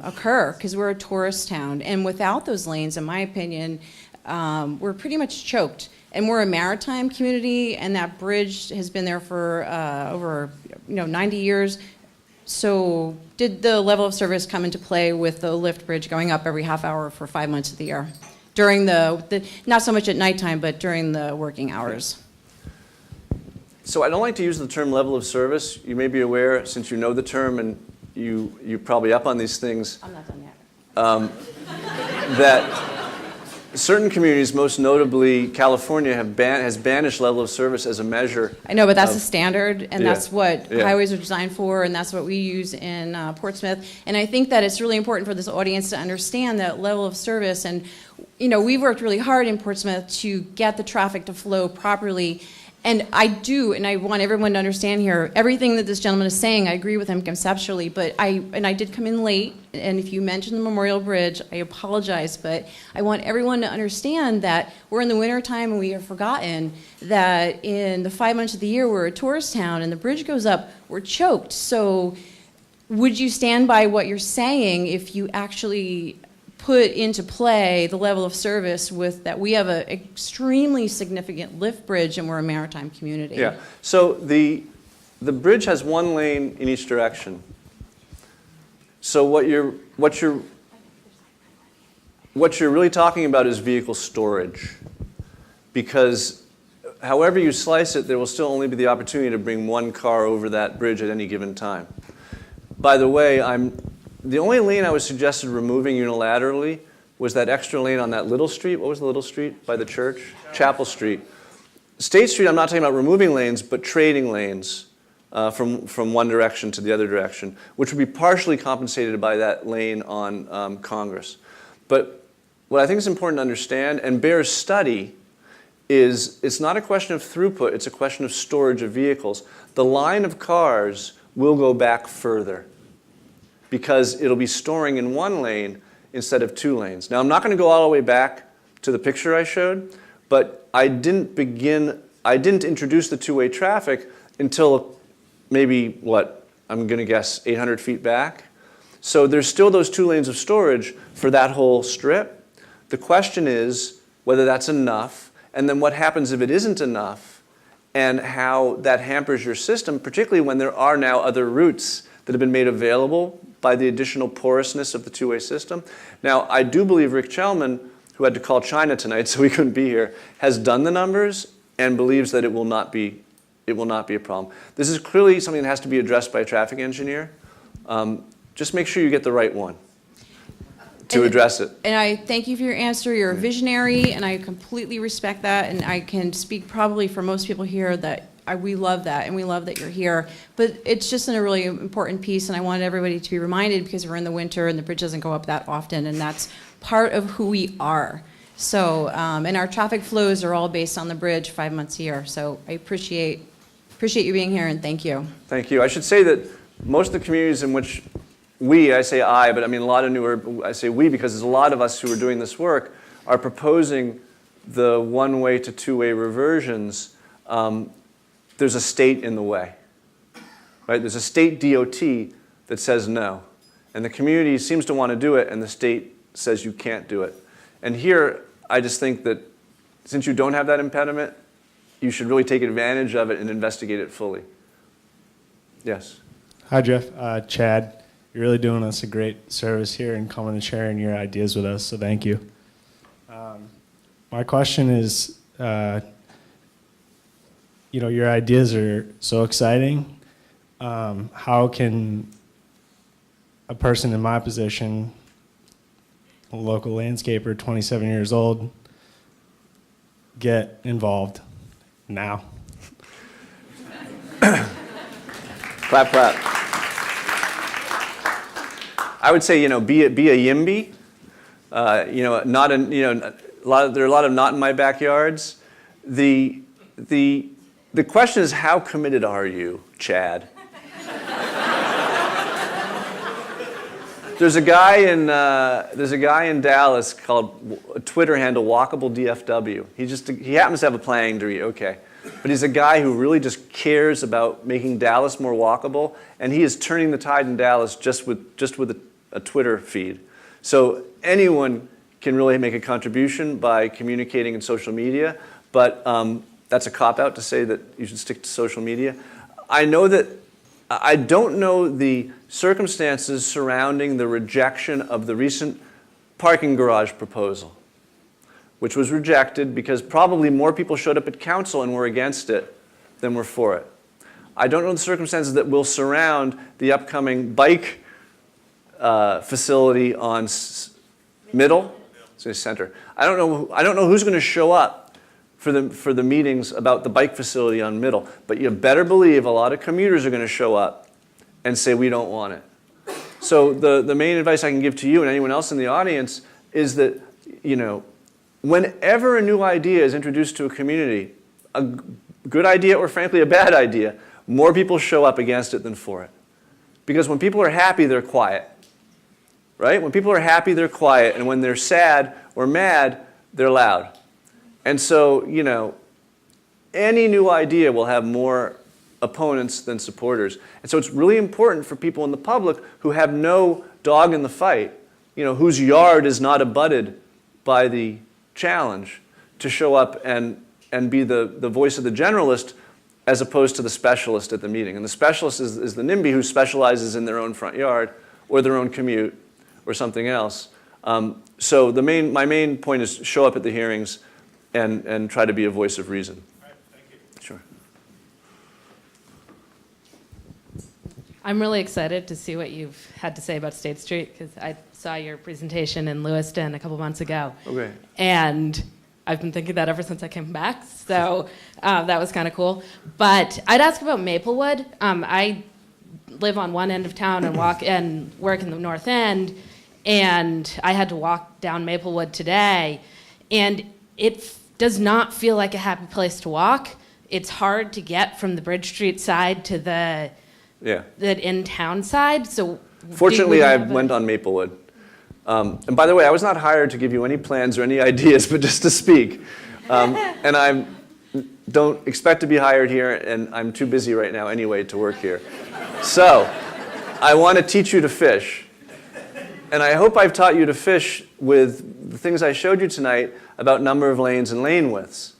occur because we're a tourist town. And without those lanes, in my opinion, we're pretty much choked. And we're a maritime community, and that bridge has been there for over 90 years. So did the level of service come into play with the lift bridge going up every half hour for 5 months of the year? During the not so much at nighttime, but during the working hours? So I don't like to use the term level of service. You may be aware, since you know the term and you're probably up on these things, I'm not done yet. that certain communities, most notably California, has banished level of service as a measure. I know, but that's the standard, and Yeah. that's what Yeah. highways are designed for, and that's what we use in Portsmouth. And I think that it's really important for this audience to understand that level of service. And we've worked really hard in Portsmouth to get the traffic to flow properly. And I want everyone to understand here, everything that this gentleman is saying, I agree with him conceptually, but I did come in late, and if you mentioned the Memorial Bridge, I apologize, but I want everyone to understand that we're in the wintertime and we have forgotten that in the 5 months of the year we're a tourist town and the bridge goes up, we're choked. So would you stand by what you're saying if you actually put into play the level of service with that we have an extremely significant lift bridge and we're a maritime community? Yeah. So the bridge has one lane in each direction. So what you're really talking about is vehicle storage, because however you slice it, there will still only be the opportunity to bring one car over that bridge at any given time. By the way, the only lane I was suggested removing unilaterally was that extra lane on that little street. What was the little street by the church? Chapel Street. State Street, I'm not talking about removing lanes, but trading lanes from one direction to the other direction, which would be partially compensated by that lane on Congress. But what I think is important to understand, and bears study, is it's not a question of throughput, it's a question of storage of vehicles. The line of cars will go back further, because it'll be storing in one lane instead of two lanes. Now, I'm not going to go all the way back to the picture I showed, but I didn't introduce the two-way traffic until maybe, I'm going to guess 800 feet back. So there's still those 2 lanes of storage for that whole strip. The question is whether that's enough, and then what happens if it isn't enough, and how that hampers your system, particularly when there are now other routes that have been made available by the additional porousness of the two-way system. Now, I do believe Rick Chelman, who had to call China tonight so he couldn't be here, has done the numbers and believes that it will not be a problem. This is clearly something that has to be addressed by a traffic engineer. Just make sure you get the right one to address it. And I thank you for your answer. You're a visionary, and I completely respect that. And I can speak probably for most people here that we love that, and we love that you're here. But it's just a really important piece, and I wanted everybody to be reminded because we're in the winter and the bridge doesn't go up that often, and that's part of who we are. So, and our traffic flows are all based on the bridge 5 months a year. So I appreciate you being here, and thank you. Thank you. I should say that most of the communities in which I say I, but I mean a lot of newer, I say we because there's a lot of us who are doing this work, are proposing the one-way to two-way reversions. There's a state in the way, right? There's a state DOT that says no. And the community seems to want to do it, and the state says you can't do it. And here, I just think that since you don't have that impediment, you should really take advantage of it and investigate it fully. Yes? Hi, Jeff. Chad. You're really doing us a great service here and coming and sharing your ideas with us, so thank you. My question is, your ideas are so exciting. How can a person in my position, a local landscaper, 27 years old, get involved now? Clap, clap. I would say, be a YIMBY. There are a lot of not in my backyards. The question is, how committed are you, Chad? There's a guy in Dallas called a Twitter handle Walkable DFW. He happens to have a planning degree, okay. But he's a guy who really just cares about making Dallas more walkable, and he is turning the tide in Dallas just with a Twitter feed. So anyone can really make a contribution by communicating in social media, but that's a cop-out to say that you should stick to social media. I don't know the circumstances surrounding the rejection of the recent parking garage proposal, which was rejected because probably more people showed up at council and were against it than were for it. I don't know the circumstances that will surround the upcoming bike facility on Middle, Center. I don't know who's going to show up for the meetings about the bike facility on Middle, but you better believe a lot of commuters are going to show up and say we don't want it. So the main advice I can give to you and anyone else in the audience is that whenever a new idea is introduced to a community, a good idea or frankly a bad idea, more people show up against it than for it. Because when people are happy, they're quiet. Right? When people are happy, they're quiet, and when they're sad or mad, they're loud. And so, any new idea will have more opponents than supporters. And so it's really important for people in the public who have no dog in the fight, whose yard is not abutted by the challenge, to show up and be the voice of the generalist as opposed to the specialist at the meeting. And the specialist is the NIMBY who specializes in their own front yard or their own commute or something else. So my main point is show up at the hearings and try to be a voice of reason. All right, thank you. Sure. I'm really excited to see what you've had to say about State Street because I saw your presentation in Lewiston a couple months ago. Okay. And I've been thinking that ever since I came back, so that was kind of cool. But I'd ask about Maplewood. I live on one end of town and work in the North End, and I had to walk down Maplewood today, and it does not feel like a happy place to walk. It's hard to get from the Bridge Street side to the in-town side. So fortunately, I went on Maplewood. And by the way, I was not hired to give you any plans or any ideas, but just to speak. And I don't expect to be hired here, and I'm too busy right now anyway to work here. So I want to teach you to fish. And I hope I've taught you to fish with the things I showed you tonight about number of lanes and lane widths.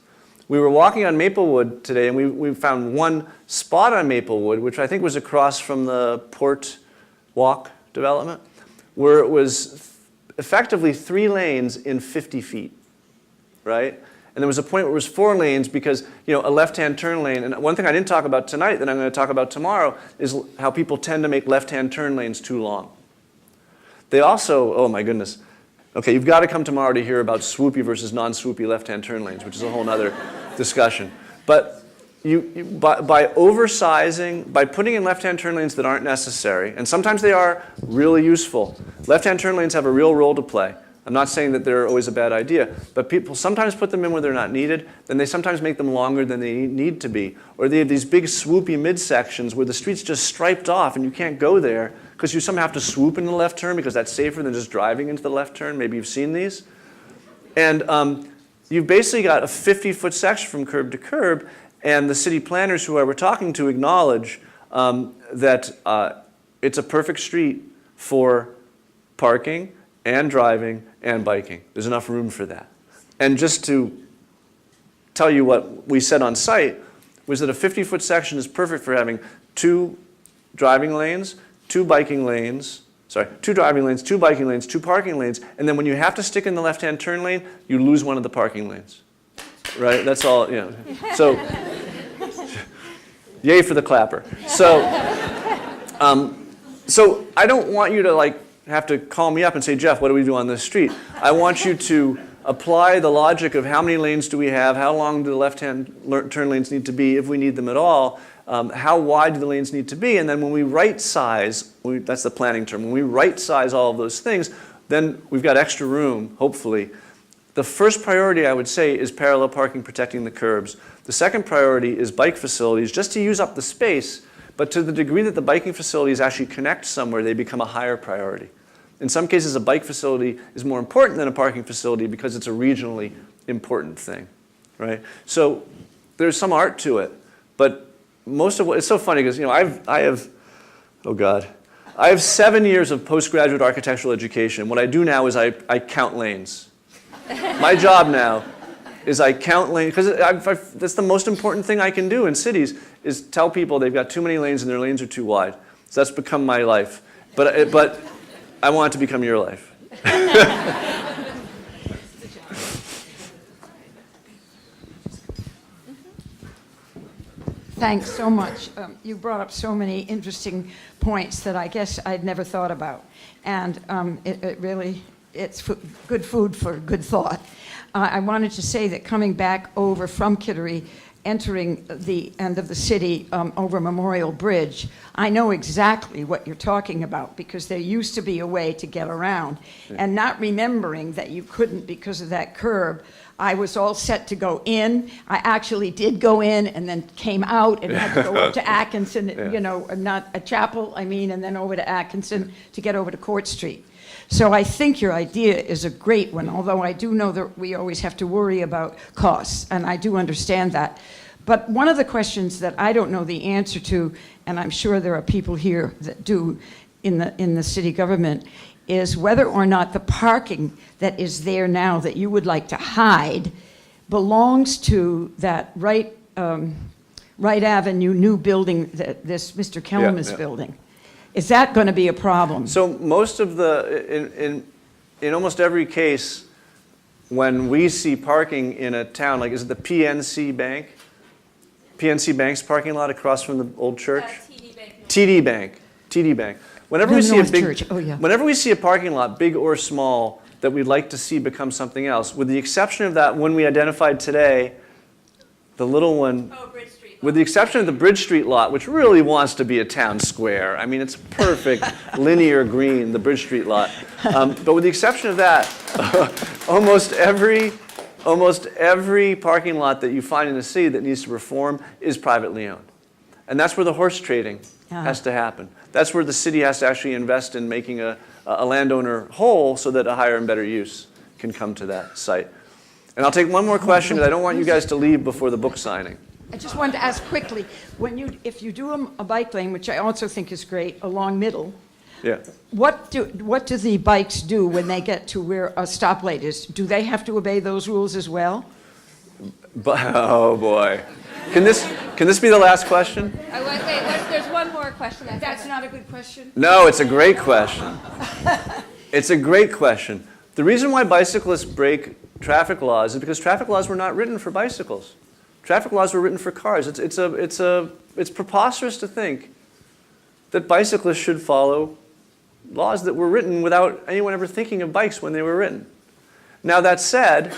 We were walking on Maplewood today, and we found one spot on Maplewood, which I think was across from the Port Walk development, where it was effectively 3 lanes in 50 feet, right? And there was a point where it was 4 lanes because, a left-hand turn lane, and one thing I didn't talk about tonight that I'm going to talk about tomorrow is how people tend to make left-hand turn lanes too long. They also, oh my goodness. Okay, you've got to come tomorrow to hear about swoopy versus non-swoopy left-hand turn lanes, which is a whole other discussion. But by oversizing, by putting in left-hand turn lanes that aren't necessary, and sometimes they are really useful. Left-hand turn lanes have a real role to play. I'm not saying that they're always a bad idea, but people sometimes put them in where they're not needed, then they sometimes make them longer than they need to be. Or they have these big swoopy midsections where the street's just striped off and you can't go there because you somehow have to swoop into the left turn because that's safer than just driving into the left turn. Maybe you've seen these. And you've basically got a 50-foot section from curb to curb, and the city planners who I were talking to acknowledge that it's a perfect street for parking and driving and biking. There's enough room for that. And just to tell you what we said on site was that a 50-foot section is perfect for having 2 driving lanes, 2 biking lanes, 2 driving lanes, 2 biking lanes, 2 parking lanes, and then when you have to stick in the left-hand turn lane, you lose one of the parking lanes. Right? That's all, So, yay for the clapper. So I don't want you to have to call me up and say, Jeff, what do we do on this street? I want you to apply the logic of how many lanes do we have, how long do the left-hand turn lanes need to be, if we need them at all, how wide do the lanes need to be, and then when we right size, that's the planning term, when we right size all of those things, then we've got extra room, hopefully. The first priority, I would say, is parallel parking protecting the curbs. The second priority is bike facilities, just to use up the space, but to the degree that the biking facilities actually connect somewhere, they become a higher priority. In some cases, a bike facility is more important than a parking facility because it's a regionally important thing, right? So there's some art to it, but most of what, it's so funny because, I have 7 years of postgraduate architectural education. What I do now is I count lanes. My job now is I count lanes, because that's the most important thing I can do in cities, is tell people they've got too many lanes and their lanes are too wide. So that's become my life. But I want it to become your life. Thanks so much. You brought up so many interesting points that I guess I'd never thought about. And it's good food for good thought. I wanted to say that coming back over from Kittery, entering the end of the city over Memorial Bridge, I know exactly what you're talking about because there used to be a way to get around. Yeah. And not remembering that you couldn't because of that curb, I was all set to go in. I actually did go in and then came out and had to go up to Atkinson, not a chapel, and then over to Atkinson to get over to Court Street. So I think your idea is a great one, although I do know that we always have to worry about costs, and I do understand that. But one of the questions that I don't know the answer to, and I'm sure there are people here that do in the city government, is whether or not the parking that is there now that you would like to hide belongs to that Wright Avenue new building, this Mr. Kellerman's building. Is that going to be a problem? So most of in almost every case, when we see parking in a town, is it the PNC Bank? PNC Bank's parking lot across from the old church? TD Bank. TD Bank. Whenever we see a parking lot, big or small, that we'd like to see become something else, with the exception of that one we identified today, the little one. Oh, Bridge Street. With the exception of the Bridge Street lot, which really wants to be a town square. It's perfect linear green, the Bridge Street lot. But with the exception of that, almost every parking lot that you find in the city that needs to reform is privately owned. And that's where the horse trading has to happen. That's where the city has to actually invest in making a landowner whole so that a higher and better use can come to that site. And I'll take one more question because I don't want you guys to leave before the book signing. I just wanted to ask quickly, if you do a bike lane, which I also think is great, along Middle, what do the bikes do when they get to where a stoplight is? Do they have to obey those rules as well? Oh boy. Can this be the last question? There's one more question. That's not a good question. No, it's a great question. It's a great question. The reason why bicyclists break traffic laws is because traffic laws were not written for bicycles. Traffic laws were written for cars. It's preposterous to think that bicyclists should follow laws that were written without anyone ever thinking of bikes when they were written. Now that said,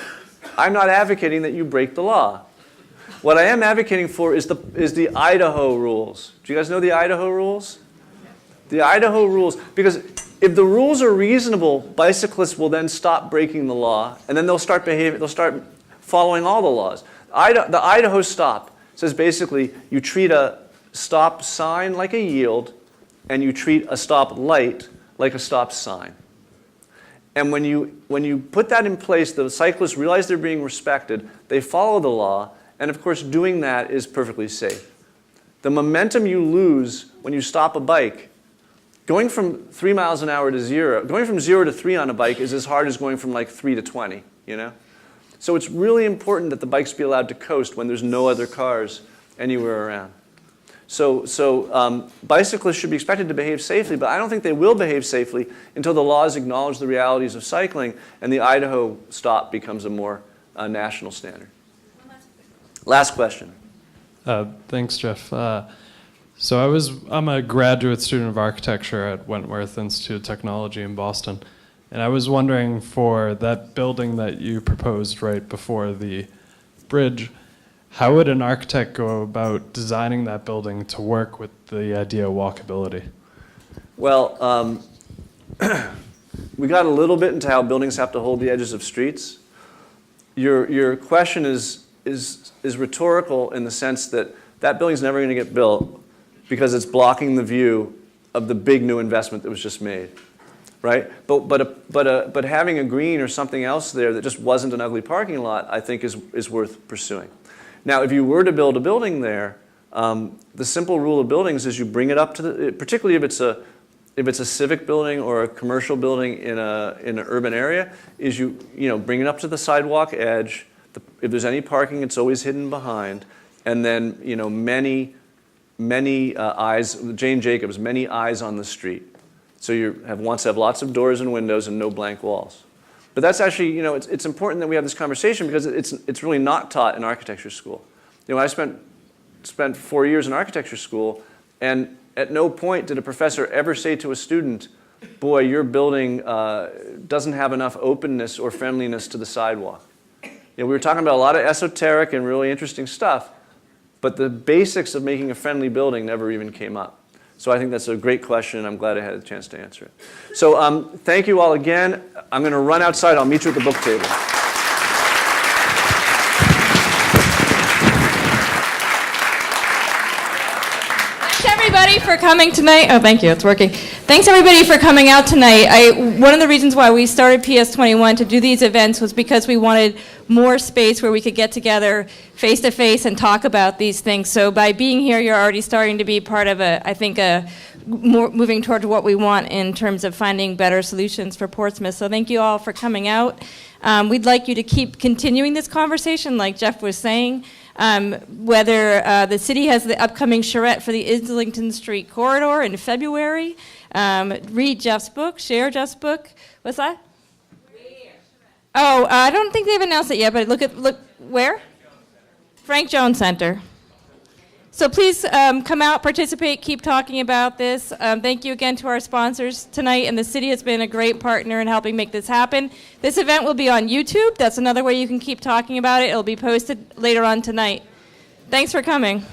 I'm not advocating that you break the law. What I am advocating for is the Idaho rules. Do you guys know the Idaho rules? The Idaho rules, because if the rules are reasonable, bicyclists will then stop breaking the law, and then they'll start following all the laws. The Idaho stop says basically you treat a stop sign like a yield, and you treat a stop light like a stop sign. And when you put that in place, the cyclists realize they're being respected, they follow the law, and of course doing that is perfectly safe. The momentum you lose when you stop a bike, going from 3 miles an hour to 0, going from 0 to 3 on a bike is as hard as going from like 3 to 20, you know? So it's really important that the bikes be allowed to coast when there's no other cars anywhere around. So bicyclists should be expected to behave safely, but I don't think they will behave safely until the laws acknowledge the realities of cycling and the Idaho stop becomes a more national standard. Last question. Thanks, Jeff. So I'm a graduate student of architecture at Wentworth Institute of Technology in Boston, and I was wondering, for that building that you proposed right before the bridge, how would an architect go about designing that building to work with the idea of walkability? Well, we got a little bit into how buildings have to hold the edges of streets. Your question is rhetorical in the sense that that building's never going to get built because it's blocking the view of the big new investment that was just made, right? But having a green or something else there that just wasn't an ugly parking lot, I think is worth pursuing. Now, if you were to build a building there, the simple rule of buildings is you bring it up to the, particularly if it's a civic building or a commercial building in an urban area, is you bring it up to the sidewalk edge. If there's any parking, it's always hidden behind, and then many eyes. Jane Jacobs, many eyes on the street. So you want to have lots of doors and windows and no blank walls. But that's actually, it's important that we have this conversation because it's really not taught in architecture school. I spent 4 years in architecture school, and at no point did a professor ever say to a student, boy, your building doesn't have enough openness or friendliness to the sidewalk. We were talking about a lot of esoteric and really interesting stuff, but the basics of making a friendly building never even came up. So I think that's a great question, and I'm glad I had a chance to answer it. So thank you all again. I'm going to run outside. I'll meet you at the book table. Thanks everybody for coming tonight. Oh, thank you. It's working. Thanks everybody for coming out tonight. One of the reasons why we started PS21 to do these events was because we wanted more space where we could get together face to face and talk about these things. So by being here, you're already starting to be part of more moving toward what we want in terms of finding better solutions for Portsmouth. So thank you all for coming out. We'd like you to keep continuing this conversation, like Jeff was saying. Whether the city has the upcoming charrette for the Islington Street corridor in February. Read Jeff's book, share Jeff's book. What's that? Oh, I don't think they've announced it yet, but look where? Frank Jones Center. So please come out, participate, keep talking about this. Thank you again to our sponsors tonight, and the city has been a great partner in helping make this happen. This event will be on YouTube. That's another way you can keep talking about it. It'll be posted later on tonight. Thanks for coming.